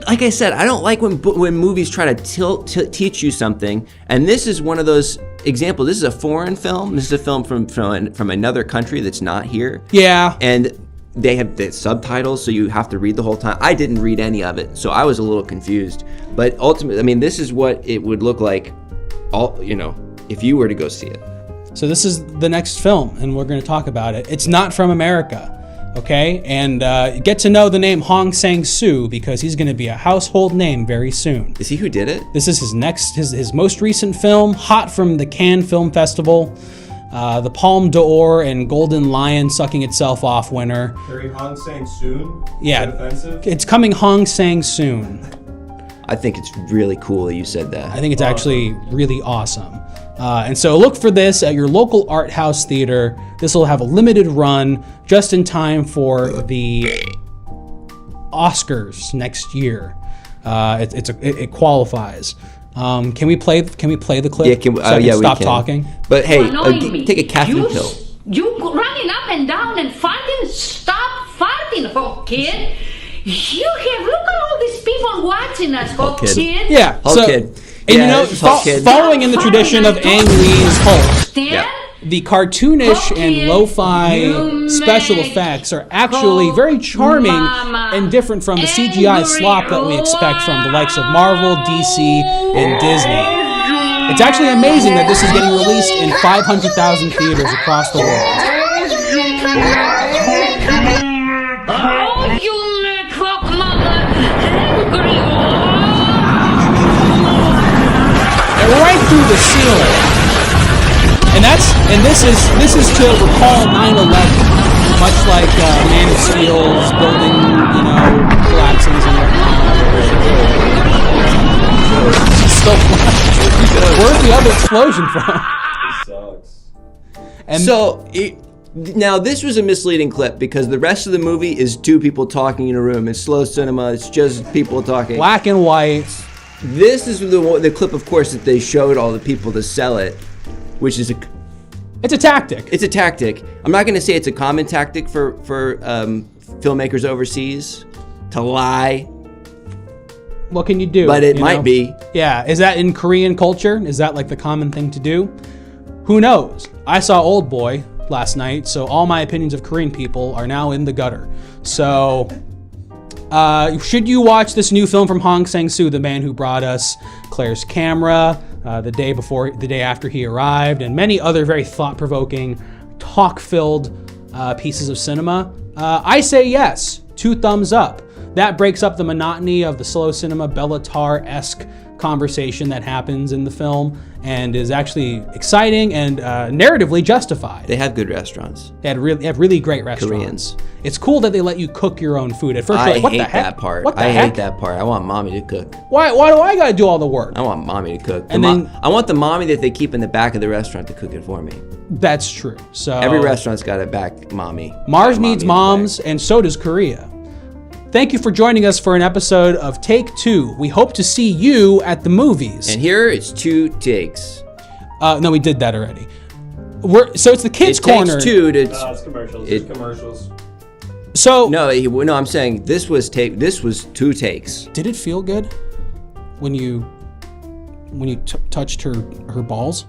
Like I said, I don't like when movies try to teach you something, and this is one of those examples. This is a foreign film. This is a film from another country that's not here. Yeah. And they have the subtitles, so you have to read the whole time. I didn't read any of it, so I was a little confused. But ultimately, I mean, this is what it would look like, if you were to go see it. So this is the next film, and we're going to talk about it. It's not from America. Okay, and get to know the name Hong Sang-soo because he's going to be a household name very soon. Is he who did it? This is his most recent film, hot from the Cannes Film Festival, the Palme d'Or and Golden Lion sucking itself off winner. Very Hong Sang soon? Yeah, Is that offensive? it's coming Hong Sang-soon. I think it's really cool that you said that. I think it's actually really awesome. And so look for this at your local art house theater. This will have a limited run just in time for the Oscars next year. It qualifies. Can we play the clip? Yeah, so I can stop talking. But hey, annoying me. take a caffeine pill. You running up and down and farting. Stop farting, Hulk kid. Look at all these people watching us, Hulk kid. Yeah, Hulk kid. And Yeah, Hulk kid. following in the tradition of Ang Lee's Hulk, Stan? the cartoonish and lo-fi special effects are actually very charming and different from the CGI slop that we expect from the likes of Marvel, DC, and Disney. It's actually amazing that this is getting released in 500,000 theaters across the world. Oh, you network mother, angry And right through the ceiling. And this is to recall 9/11, much like Man of Steel's building, collapses and whatnot. So where's the other explosion from? Sucks. And now this was a misleading clip because the rest of the movie is two people talking in a room. It's slow cinema. It's just people talking. Black and white. This is the clip, of course, that they showed all the people to sell it, which is it's a tactic. It's a tactic. I'm not going to say it's a common tactic for filmmakers overseas to lie. What can you do? But it might be. Yeah. Is that in Korean culture? Is that like the common thing to do? Who knows? I saw Old Boy last night, so all my opinions of Korean people are now in the gutter. So, should you watch this new film from Hong Sang-soo, the man who brought us Claire's Camera, the day after he arrived, and many other very thought-provoking, talk-filled pieces of cinema? I say yes. 2 thumbs up. That breaks up the monotony of the slow cinema Bella Tarr-esque conversation that happens in the film and is actually exciting and narratively justified. They have good restaurants. They have really great restaurants. Koreans. It's cool that they let you cook your own food. At first, I you're like, what hate the heck? that part. What the I heck? hate that part. I want mommy to cook. Why do I gotta do all the work? I want mommy to cook. And then I want the mommy that they keep in the back of the restaurant to cook it for me. That's true. So every restaurant's got a back mommy. Mars needs moms, and so does Korea. Thank you for joining us for an episode of Take 2. We hope to see you at the movies. And here it's 2 takes. No, we did that already. So it's the kids' corner. Takes 2 to. It's commercials. It's commercials. So no, I'm saying this was 2 takes. Did it feel good when you touched her balls?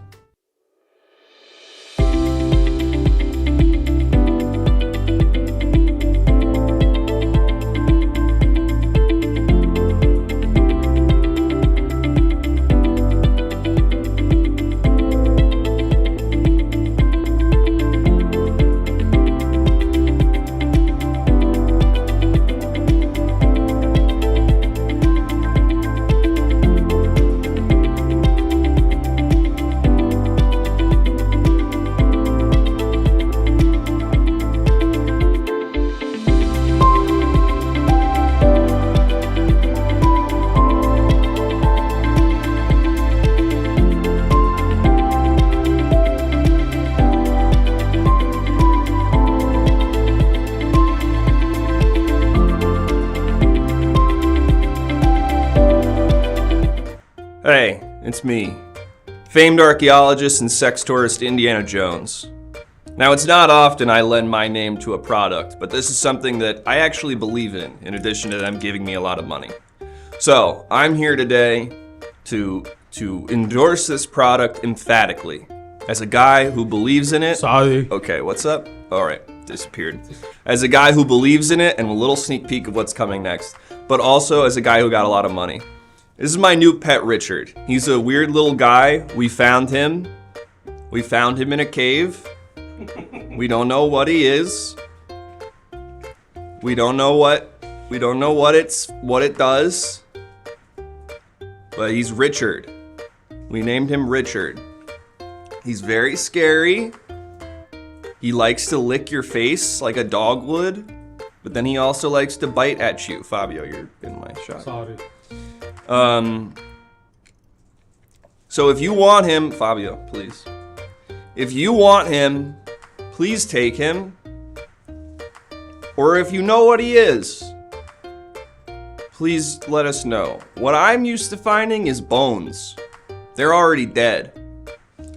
Hey, it's me, famed archaeologist and sex tourist Indiana Jones. Now, it's not often I lend my name to a product, but this is something that I actually believe in addition to them giving me a lot of money. So, I'm here today to endorse this product emphatically. As a guy who believes in it. Sorry. Okay, what's up? All right, disappeared. As a guy who believes in it and a little sneak peek of what's coming next, but also as a guy who got a lot of money. This is my new pet, Richard. He's a weird little guy. We found him in a cave. We don't know what he is. We don't know what it does. But he's Richard. We named him Richard. He's very scary. He likes to lick your face like a dog would, but then he also likes to bite at you. Fabio, you're in my shot. Sorry. So if you want him, Fabio, please. If you want him, please take him. Or if you know what he is, please let us know. What I'm used to finding is bones. They're already dead.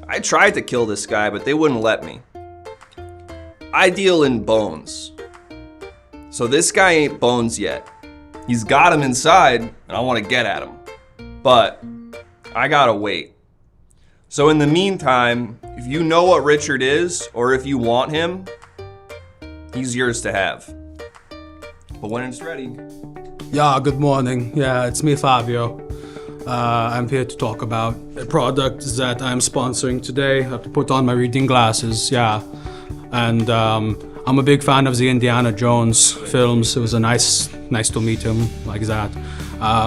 I tried to kill this guy, but they wouldn't let me. I deal in bones. So this guy ain't bones yet. He's got him inside, and I want to get at him. But I gotta wait. So in the meantime, if you know what Richard is, or if you want him, he's yours to have. But when it's ready. Yeah, good morning. Yeah, it's me, Fabio. I'm here to talk about a product that I'm sponsoring today. I have to put on my reading glasses, yeah. And I'm a big fan of the Indiana Jones films. It was nice to meet him like that.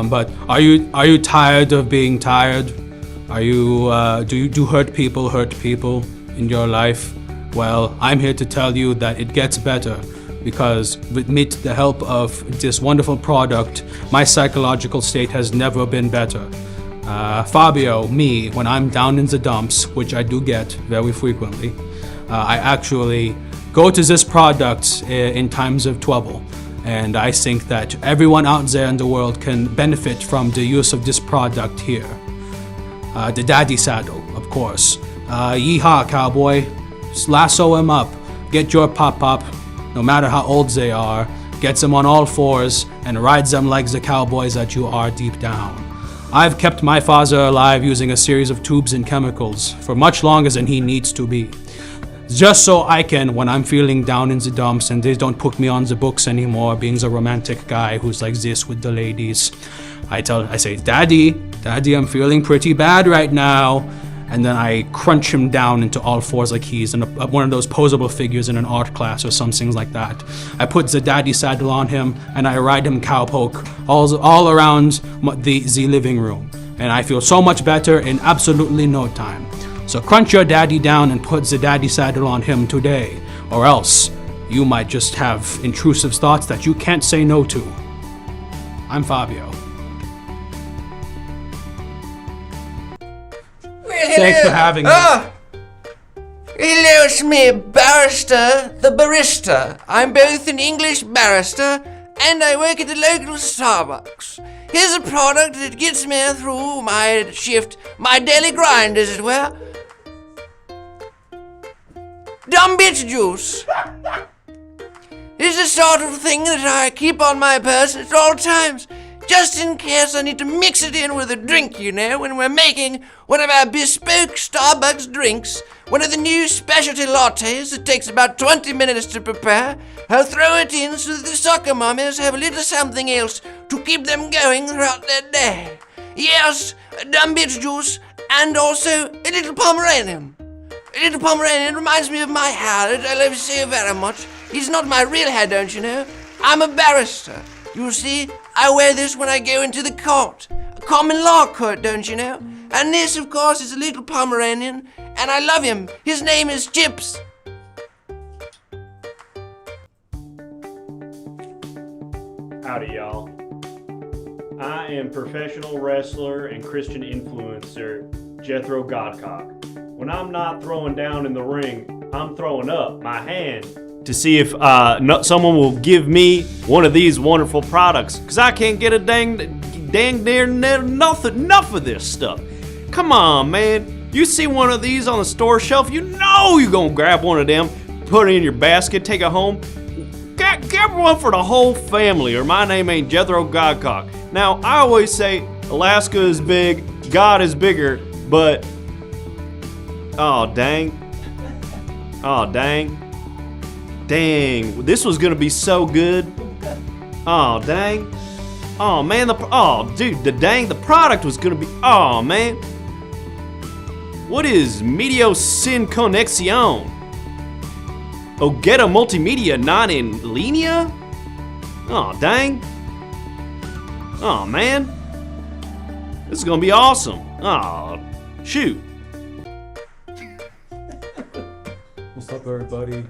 But are you tired of being tired? Are you do hurt people in your life? Well, I'm here to tell you that it gets better, because with the help of this wonderful product, my psychological state has never been better. Fabio, me, when I'm down in the dumps, which I do get very frequently, I actually go to this product in times of trouble. And I think that everyone out there in the world can benefit from the use of this product here. The daddy saddle, of course. Yeehaw, cowboy. Lasso him up. Get your pop-up, no matter how old they are. Gets them on all fours and rides them like the cowboys that you are deep down. I've kept my father alive using a series of tubes and chemicals for much longer than he needs to be. Just so I can, when I'm feeling down in the dumps and they don't put me on the books anymore, being the romantic guy who's like this with the ladies, I say, Daddy, I'm feeling pretty bad right now. And then I crunch him down into all fours like he's in one of those posable figures in an art class or some things like that. I put the daddy saddle on him and I ride him cowpoke all around the living room. And I feel so much better in absolutely no time. So crunch your daddy down and put the daddy saddle on him today, or else you might just have intrusive thoughts that you can't say no to. I'm Fabio. Thanks for having me. Hello, it's me, Barrister the Barista. I'm both an English barrister and I work at the local Starbucks. Here's a product that gets me through my shift, my daily grind, as it were. Dumb bitch juice. It's the sort of thing that I keep on my person at all times, just in case I need to mix it in with a drink, you know, when we're making one of our bespoke Starbucks drinks, one of the new specialty lattes that takes about 20 minutes to prepare. I'll throw it in so that the soccer mummies have a little something else to keep them going throughout their day. Yes, dumb bitch juice, and also a little Pomeranian. A little Pomeranian reminds me of my hair that I love so very much. It's not my real hair, don't you know? I'm a barrister. You see, I wear this when I go into the court. A common law court, don't you know? And this, of course, is a little Pomeranian, and I love him. His name is Chips. Howdy, y'all. I am professional wrestler and Christian influencer Jethro Godcock. When I'm not throwing down in the ring, I'm throwing up my hand to see if someone will give me one of these wonderful products, because I can't get a dang near enough of this stuff. Come on, man. You see one of these on the store shelf, you know you're gonna grab one of them, put it in your basket, take it home. Get one for the whole family, or my name ain't Jethro Godcock. Now, I always say Alaska is big, God is bigger, but oh dang, this was gonna be so good. Oh dang, oh man, the product was gonna be, oh man. What is Medio Sin Conexión? Ogeta Multimedia not in linea? Oh dang. Oh man. This is gonna be awesome. Oh shoot. What's up, everybody?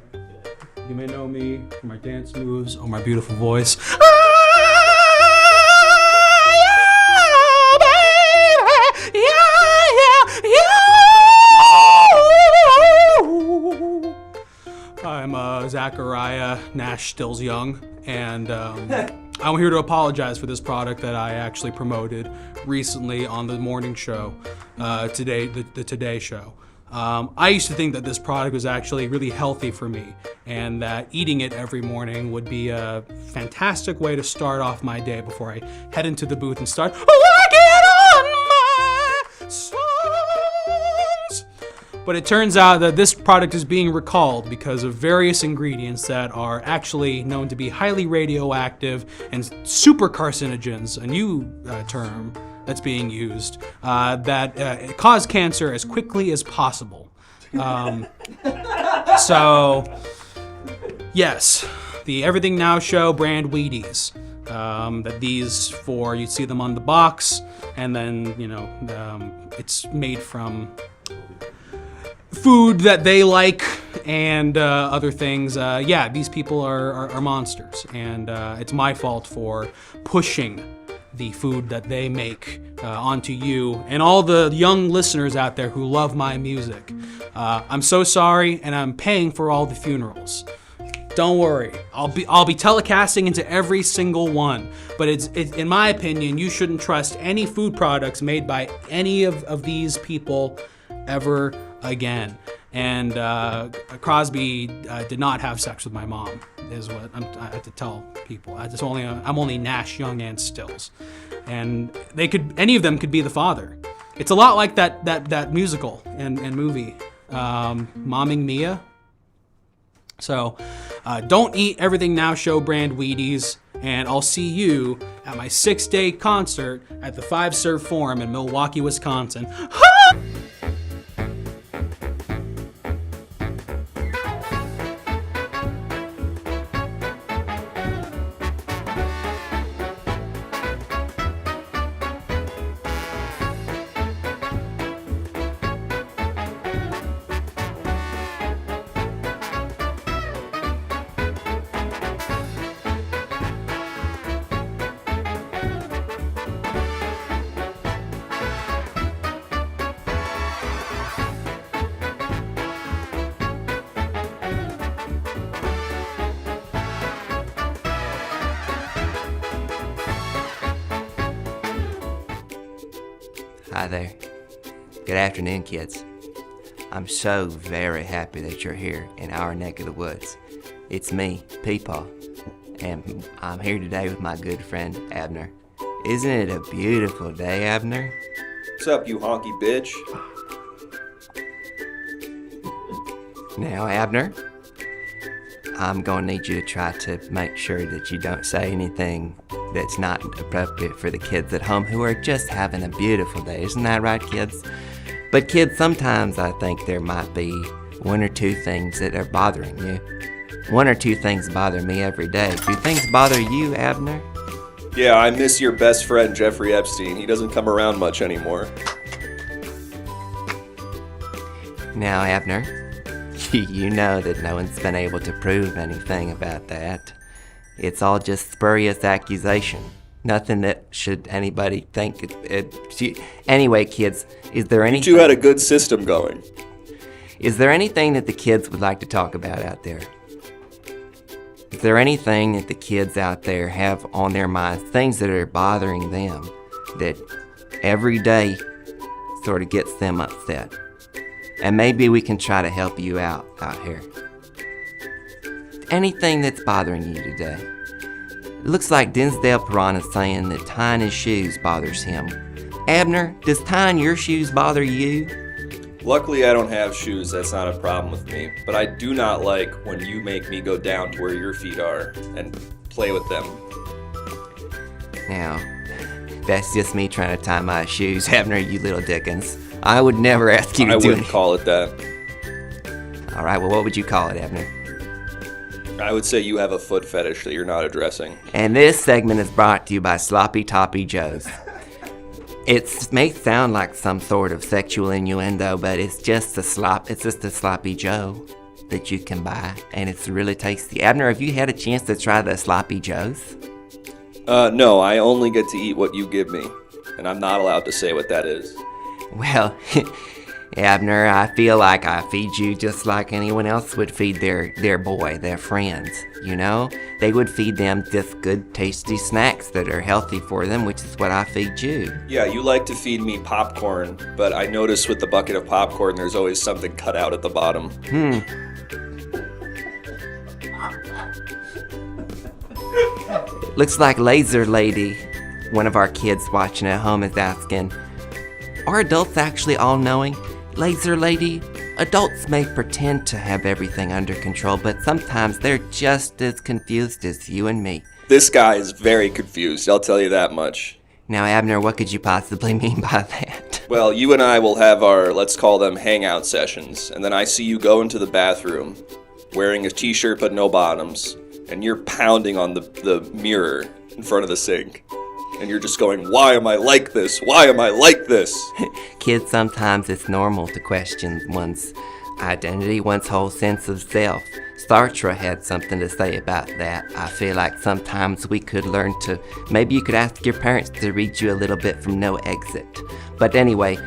You may know me for my dance moves or my beautiful voice. I'm Zachariah Nash Stills Young, and I'm here to apologize for this product that I actually promoted recently on the morning show, the Today Show. I used to think that this product was actually really healthy for me, and that eating it every morning would be a fantastic way to start off my day before I head into the booth and start working on my songs. But it turns out that this product is being recalled because of various ingredients that are actually known to be highly radioactive and super carcinogens, a new term that's being used that cause cancer as quickly as possible. So, yes, the Everything Now Show brand Wheaties. That these for, you see them on the box, and then, it's made from food that they like and other things. These people are monsters, and it's my fault for pushing the food that they make onto you and all the young listeners out there who love my music. I'm so sorry, and I'm paying for all the funerals. Don't worry, I'll be telecasting into every single one. But it's in my opinion, you shouldn't trust any food products made by any of these people ever again. And Crosby did not have sex with my mom, is what I have to tell people. I'm only Nash, Young, and Stills, and any of them could be the father. It's a lot like that musical and movie, Momming Mia. So don't eat Everything Now Show brand Wheaties, and I'll see you at my 6-day concert at the 5 Serve Forum in Milwaukee, Wisconsin. Hi there. Good afternoon, kids. I'm so very happy that you're here in our neck of the woods. It's me, Peepaw, and I'm here today with my good friend, Abner. Isn't it a beautiful day, Abner? What's up, you honky bitch? Now, Abner, I'm gonna need you to try to make sure that you don't say anything that's not appropriate for the kids at home who are just having a beautiful day. Isn't that right, kids? But kids, sometimes I think there might be 1 or 2 things that are bothering you. 1 or 2 things bother me every day. Do things bother you, Abner? Yeah, I miss your best friend, Jeffrey Epstein. He doesn't come around much anymore. Now, Abner, you know that no one's been able to prove anything about that. It's all just spurious accusation. Nothing that should anybody think Anyway, kids, is there anything... You two had a good system going. Is there anything that the kids would like to talk about out there? Is there anything that the kids out there have on their minds, things that are bothering them, that every day sort of gets them upset? And maybe we can try to help you out here. Anything that's bothering you today. It looks like Dinsdale Piranha's saying that tying his shoes bothers him. Abner, does tying your shoes bother you? Luckily, I don't have shoes. That's not a problem with me. But I do not like when you make me go down to where your feet are and play with them. Now, that's just me trying to tie my shoes, Abner, you little dickens. I would never ask you to do it. I wouldn't call it that. All right, well, what would you call it, Abner? I would say you have a foot fetish that you're not addressing. And this segment is brought to you by Sloppy Toppy Joe's. It may sound like some sort of sexual innuendo, but it's just a sloppy Joe that you can buy, and it's really tasty. Abner, have you had a chance to try the Sloppy Joes? No, I only get to eat what you give me, and I'm not allowed to say what that is. Well, Abner, I feel like I feed you just like anyone else would feed their boy, their friends, you know? They would feed them just good, tasty snacks that are healthy for them, which is what I feed you. Yeah, you like to feed me popcorn, but I notice with the bucket of popcorn, there's always something cut out at the bottom. Looks like Laser Lady, one of our kids watching at home, is asking, are adults actually all-knowing? Laser Lady, adults may pretend to have everything under control, but sometimes they're just as confused as you and me. This guy is very confused, I'll tell you that much. Now, Abner, what could you possibly mean by that? Well, you and I will have our, let's call them hangout sessions, and then I see you go into the bathroom wearing a t-shirt but no bottoms, and you're pounding on the mirror in front of the sink. And you're just going, why am I like this? Why am I like this? Kids, sometimes it's normal to question one's identity, one's whole sense of self. Sartre had something to say about that. I feel like sometimes we could learn to, maybe you could ask your parents to read you a little bit from No Exit. But anyway,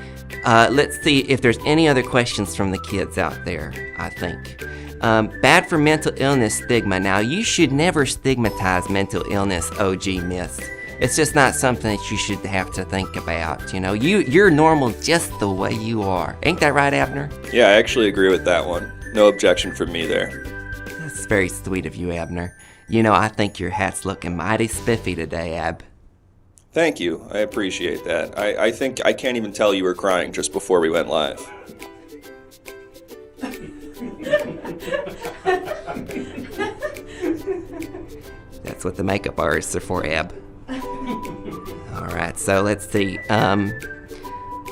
let's see if there's any other questions from the kids out there, I think. Bad for mental illness stigma. Now, you should never stigmatize mental illness, OG Miss. It's just not something that you should have to think about, you know. You're normal just the way you are. Ain't that right, Abner? Yeah, I actually agree with that one. No objection from me there. That's very sweet of you, Abner. You know, I think your hat's looking mighty spiffy today, Ab. Thank you. I appreciate that. I think I can't even tell you were crying just before we went live. That's what the makeup artists are for, Ab. Alright, so let's see.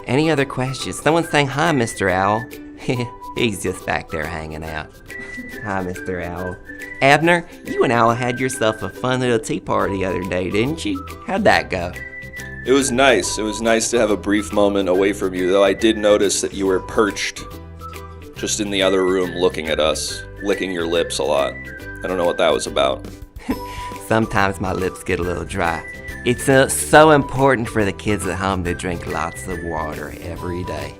Any other questions? Someone's saying hi, Mr. Owl. He's just back there hanging out. Hi, Mr. Owl. Abner, you and Owl had yourself a fun little tea party the other day, didn't you? How'd that go? It was nice. It was nice to have a brief moment away from you, though I did notice that you were perched just in the other room looking at us, licking your lips a lot. I don't know what that was about. Sometimes my lips get a little dry. It's so important for the kids at home to drink lots of water every day.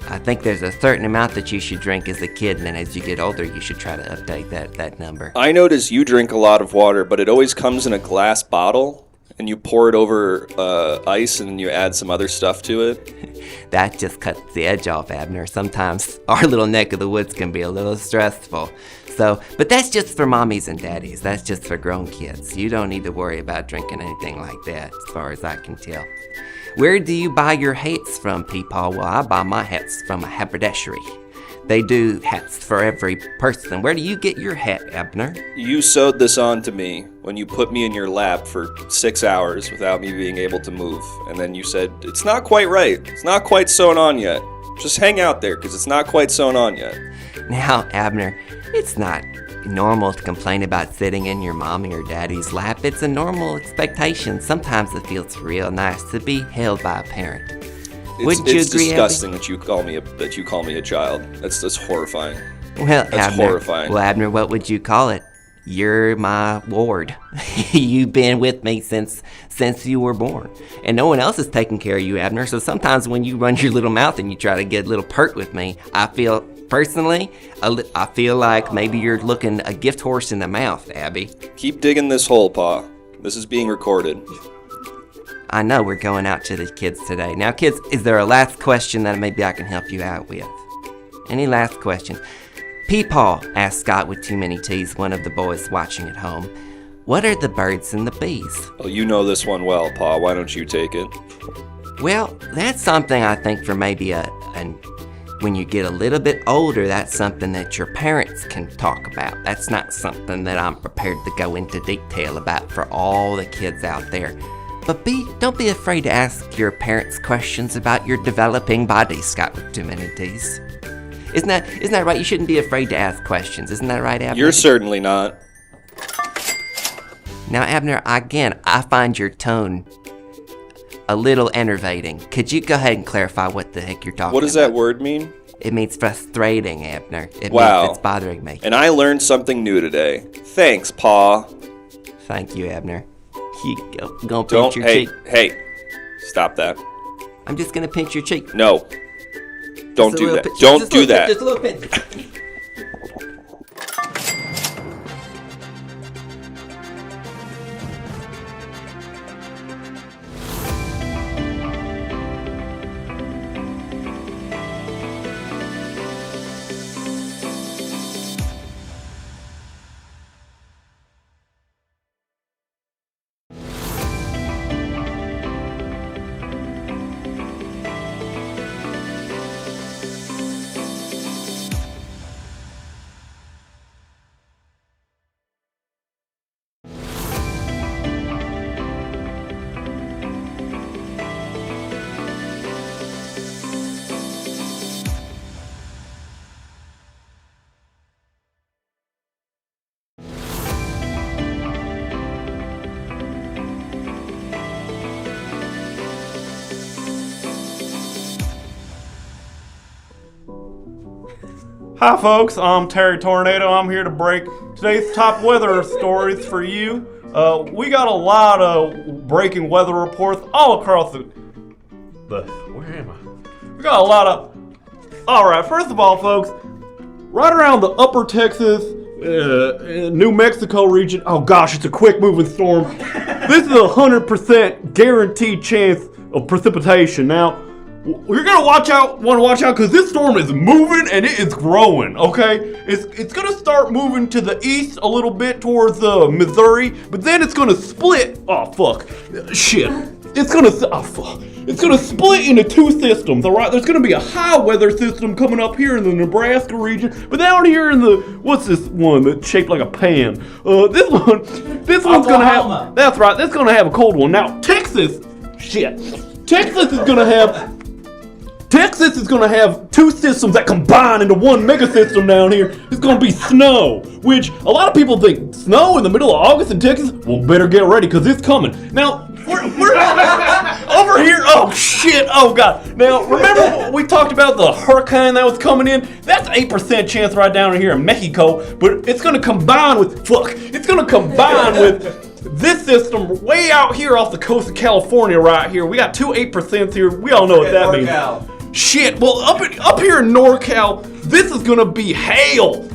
I think there's a certain amount that you should drink as a kid, and then as you get older, you should try to update that number. I notice you drink a lot of water, but it always comes in a glass bottle, and you pour it over ice, and then you add some other stuff to it. That just cuts the edge off, Abner. Sometimes our little neck of the woods can be a little stressful. But that's just for mommies and daddies. That's just for grown kids. You don't need to worry about drinking anything like that, as far as I can tell. Where do you buy your hats from, Peepaw? Well, I buy my hats from a haberdashery. They do hats for every person. Where do you get your hat, Abner? You sewed this on to me when you put me in your lap for 6 hours without me being able to move. And then you said, it's not quite right. It's not quite sewn on yet. Just hang out there, because it's not quite sewn on yet. Now, Abner, it's not normal to complain about sitting in your mommy or daddy's lap. It's a normal expectation. Sometimes it feels real nice to be held by a parent. Wouldn't you agree, disgusting Abby? that you call me a child. That's horrifying. Well, that's Abner, horrifying. Well, Abner, what would you call it? You're my ward. You've been with me since you were born. And no one else is taking care of you, Abner. So sometimes when you run your little mouth and you try to get a little pert with me, I feel like maybe you're looking a gift horse in the mouth, Abby. Keep digging this hole, Pa. This is being recorded. I know we're going out to the kids today. Now, kids, is there a last question that maybe I can help you out with? Any last questions? Peepaw asked Scott with too many T's, one of the boys watching at home. What are the birds and the bees? Well, you know this one well, Pa. Why don't you take it? Well, that's something I think for maybe when you get a little bit older, that's something that your parents can talk about. That's not something that I'm prepared to go into detail about for all the kids out there. But don't be afraid to ask your parents questions about your developing body, Scott with too many T's. Isn't that right? You shouldn't be afraid to ask questions. Isn't that right, Abner? You're certainly not. Now, Abner, again, I find your tone a little enervating. Could you go ahead and clarify what the heck you're talking about? What does that word mean? It means frustrating, Abner. It wow. means it's bothering me. And I learned something new today. Thanks, Pa. Thank you, Abner. You gonna pinch your cheek? Hey, stop that. I'm just gonna pinch your cheek. No. Don't do that. Don't do that. Just a little pinch. Hi folks, I'm Terry Tornado. I'm here to break today's top weather stories for you. We got a lot of breaking weather reports all across the where am I? We got a lot of... Alright, first of all folks, right around the upper Texas, New Mexico region, oh gosh, it's a quick moving storm. This is a 100% guaranteed chance of precipitation. Now, you're gonna want to watch out because this storm is moving and it is growing, okay? It's gonna start moving to the east a little bit towards Missouri, but then it's gonna split. Oh fuck, shit! It's gonna split into two systems. All right, there's gonna be a high weather system coming up here in the Nebraska region, but down here in the what's this one that's shaped like a pan? This one's gonna have. That's right. That's gonna have a cold one. Now Texas is going to have two systems that combine into one mega system down here. It's going to be snow, which a lot of people think snow in the middle of August in Texas? Well, better get ready because it's coming. Now, we're over here. Oh, shit. Oh, God. Now, remember we talked about the hurricane that was coming in? That's 8% chance right down here in Mexico, but it's going to combine with, this system way out here off the coast of California right here. We got two 8% here. We all know what that means. Shit, well, up here in NorCal, this is gonna be hail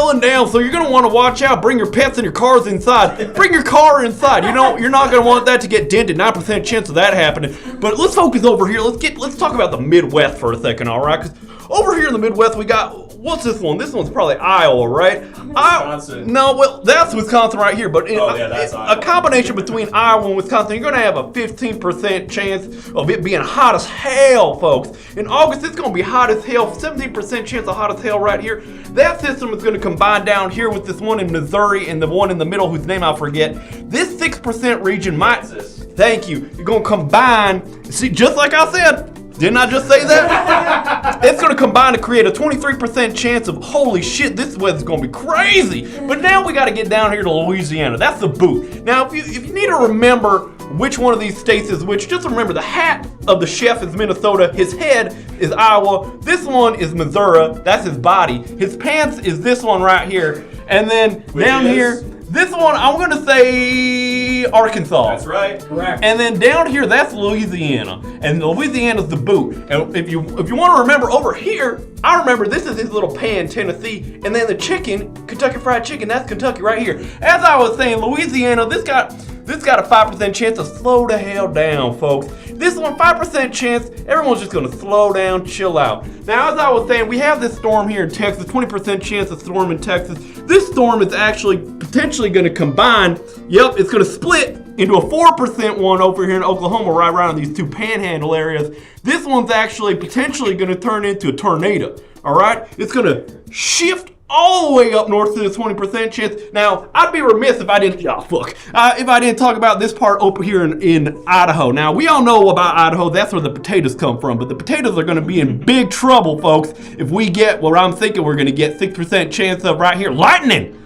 and down, so you're gonna wanna watch out. Bring your pets and your cars inside. Bring your car inside. You know, you're not gonna want that to get dented. 9% chance of that happening. But let's focus over here. Let's talk about the Midwest for a second, all right? Because over here in the Midwest, we got, what's this one? This one's probably Iowa, right? Wisconsin. No, well, that's Wisconsin right here. But that's Iowa. A combination between Iowa and Wisconsin, you're going to have a 15% chance of it being hot as hell, folks. In August, it's going to be hot as hell. 17% chance of hot as hell right here. That system is going to combine down here with this one in Missouri and the one in the middle whose name I forget. This 6% region might... Thank you. You're going to combine... See, just like I said... Didn't I just say that? It's going to combine to create a 23% chance of, holy shit, this weather's going to be crazy. But now we got to get down here to Louisiana. That's the boot. Now, if you need to remember which one of these states is which, just remember the hat of the chef is Minnesota. His head is Iowa. This one is Missouri. That's his body. His pants is this one right here. And then down here, this one, I'm going to say Arkansas. That's right. Correct. And then down here, that's Louisiana. And Louisiana's the boot. And if you want to remember over here, I remember this is his little pan, Tennessee. And then the chicken, Kentucky Fried Chicken, that's Kentucky right here. As I was saying, Louisiana, this got a 5% chance to slow the hell down, folks. This one, 5% chance, everyone's just going to slow down, chill out. Now, as I was saying, we have this storm here in Texas, 20% chance of storm in Texas. This storm is actually potentially going to combine, it's going to split into a 4% one over here in Oklahoma, right around these two panhandle areas. This one's actually potentially going to turn into a tornado, all right? It's going to shift all the way up north to the 20% chance. Now, I'd be remiss if I didn't, if I didn't talk about this part over here in Idaho. Now, we all know about Idaho. That's where the potatoes come from. But the potatoes are going to be in big trouble, folks, if we get what I'm thinking we're going to get 6% chance of right here. Lightning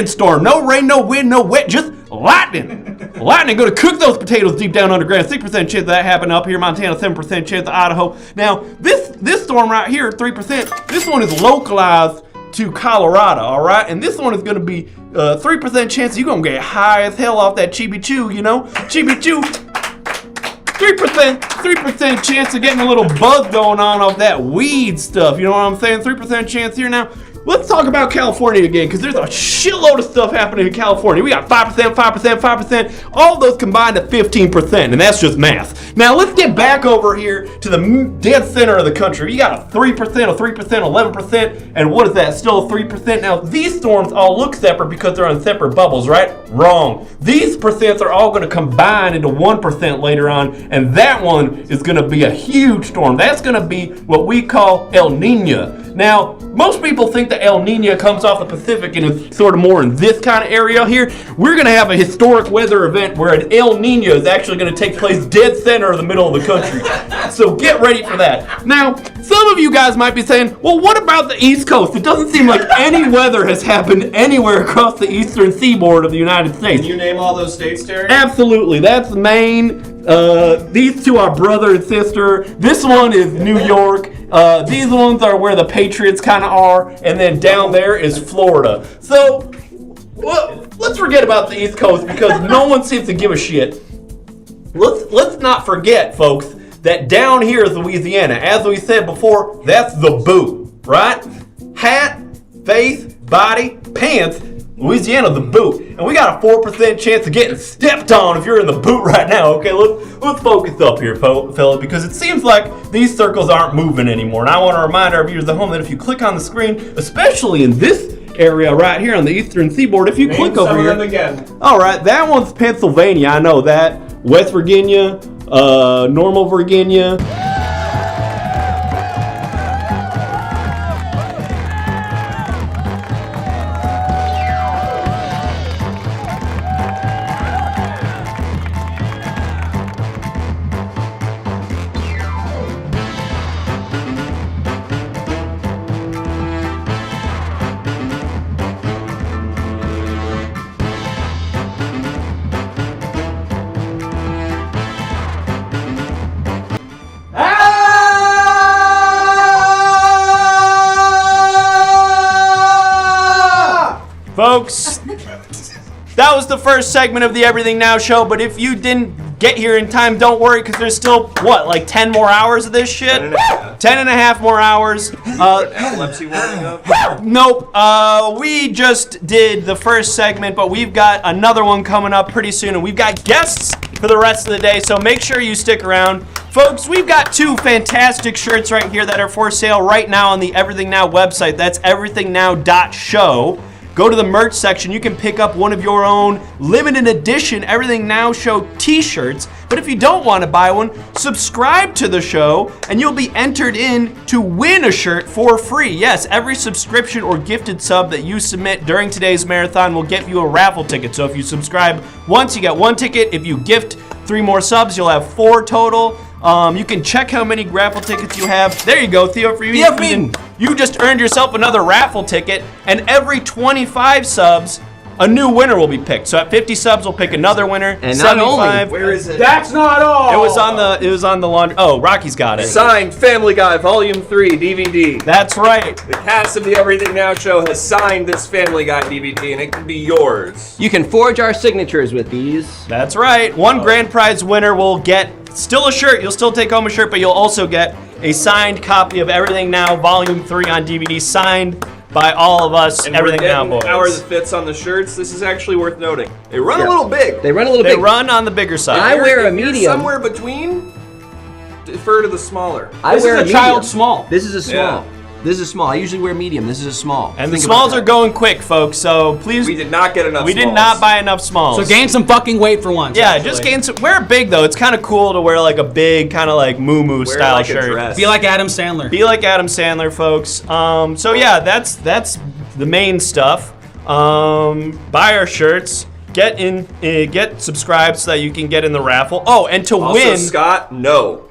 storm. No rain, no wind, no wet, just lightning. Lightning going to cook those potatoes deep down underground. 6% chance of that happening up here. Montana, 7% chance of Idaho. Now, this storm right here, 3%, this one is localized to Colorado, all right? And this one is going to be 3% chance you're going to get high as hell off that Chibi Chew, you know? Chibi Chew, 3% chance of getting a little buzz going on off that weed stuff, you know what I'm saying? 3% chance here. Now, let's talk about California again, because there's a shitload of stuff happening in California. We got 5%, 5%, all of those combined at 15%, and that's just math. Now, let's get back over here to the dead center of the country. You got a 3%, a 3%, 11%, and what is that? Still a 3%. Now, these storms all look separate because they're on separate bubbles, right? Wrong. These percents are all going to combine into 1% later on, and that one is going to be a huge storm. That's going to be what we call El Nino. Now, most people think that El Nino comes off the Pacific and is sort of more in this kind of area here. We're going to have a historic weather event where an El Nino is actually going to take place dead center of the middle of the country. So get ready for that. Now, some of you guys might be saying, well, what about the East Coast? It doesn't seem like any weather has happened anywhere across the eastern seaboard of the United States. Can you name all those states, Terry? Absolutely. That's Maine. These two are brother and sister. This one is New York. These ones are where the Patriots kind of are, and then down there is Florida. So, well, let's forget about the East Coast because no one seems to give a shit. Let's not forget, folks, that down here is Louisiana. As we said before, that's the boot, right? Hat, face, body, pants, Louisiana the boot. And we got a 4% chance of getting stepped on if you're in the boot right now. Okay, let's focus up here, fellas, because it seems like these circles aren't moving anymore. And I want to remind our viewers at home that if you click on the screen, especially in this area right here on the eastern seaboard, if you click over here. Again. All right, that one's Pennsylvania, I know that. West Virginia, Normal Virginia. Folks, that was the first segment of the Everything Now show, but if you didn't get here in time, don't worry, because there's still, what, like 10 more hours of this shit? 10 and a half more hours. Epilepsy warning up? Nope. We just did the first segment, but we've got another one coming up pretty soon, and we've got guests for the rest of the day, so make sure you stick around. Folks, we've got 2 fantastic shirts right here that are for sale right now on the Everything Now website. That's everythingnow.show. Go to the merch section. You can pick up one of your own limited edition Everything Now Show t-shirts. But if you don't want to buy one, subscribe to the show and you'll be entered in to win a shirt for free. Yes, every subscription or gifted sub that you submit during today's marathon will get you a raffle ticket. So if you subscribe once, you get 1 ticket. If you gift 3 more subs, you'll have 4 total. You can check how many raffle tickets you have. There you go, Theo, for you. You just earned yourself another raffle ticket, and every 25 subs, a new winner will be picked. So at 50 subs, we'll pick another winner. And not only, where is it? That's not all. It was on the laundry. Oh, Rocky's got it. Signed Family Guy Volume 3 DVD. That's right. The cast of the Everything Now show has signed this Family Guy DVD, and it can be yours. You can forge our signatures with these. That's right. One grand prize winner will get still a shirt. You'll still take home a shirt, but you'll also get a signed copy of Everything Now Volume 3 on DVD, signed by all of us, and Everything Now boys. Ours fits on the shirts. This is actually worth noting. They run a little big. They run a little big. They run on the bigger side. I wear a medium. Somewhere between, defer to the smaller. I wear a medium. Child small. This is a small. Yeah. This is a small. I usually wear medium. This is a small. And the smalls are going quick, folks, so please. We did not get enough We smalls. did not buy enough smalls. So gain some fucking weight for once. Yeah, actually. just gain some. Wear big, though. It's kind of cool to wear like a big, kind of like moo-moo style like a shirt. dress. Be like Adam Sandler. Be like Adam Sandler, folks. So yeah, that's the main stuff. Buy our shirts. Get subscribed so that you can get in the raffle. Oh, and to Also, win. Scott, no.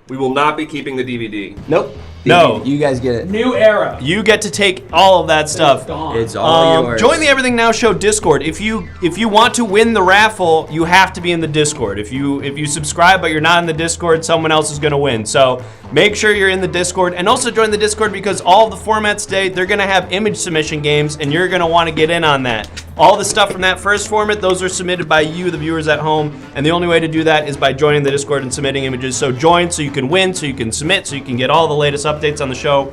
We will not be keeping the DVD. Nope. No. You guys get it. New era. You get to take all of that stuff. It's all yours. Join the Everything Now Show Discord. If you want to win the raffle, you have to be in the Discord. If you subscribe but you're not in the Discord, someone else is going to win. So make sure you're in the Discord, and also join the Discord because all of the formats today, they're going to have image submission games, and you're going to want to get in on that. All the stuff from that first format, those are submitted by you, the viewers at home, and the only way to do that is by joining the Discord and submitting images. So join so you can win, so you can submit, so you can get all the latest updates on the show.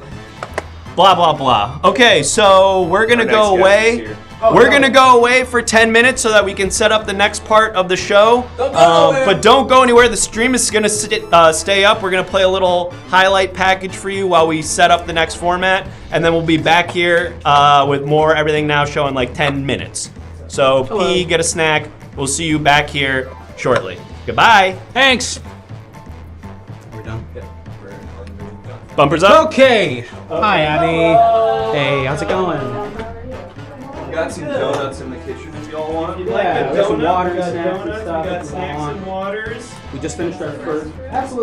Blah, blah, blah. Okay, so we're going to go away. We're going to go away for 10 minutes so that we can set up the next part of the show. But don't go anywhere. The stream is going to stay up. We're going to play a little highlight package for you while we set up the next format. And then we'll be back here with more Everything Now show in like 10 minutes. So pee, get a snack. We'll see you back here shortly. Goodbye. Thanks. We're done. Bumpers up. Okay. Hi, Abby. Hey, how's it going? Got some donuts in the kitchen if y'all want. Yeah, we got some water, snacks and stuff. We got snacks and waters. We just finished our first. Absolutely.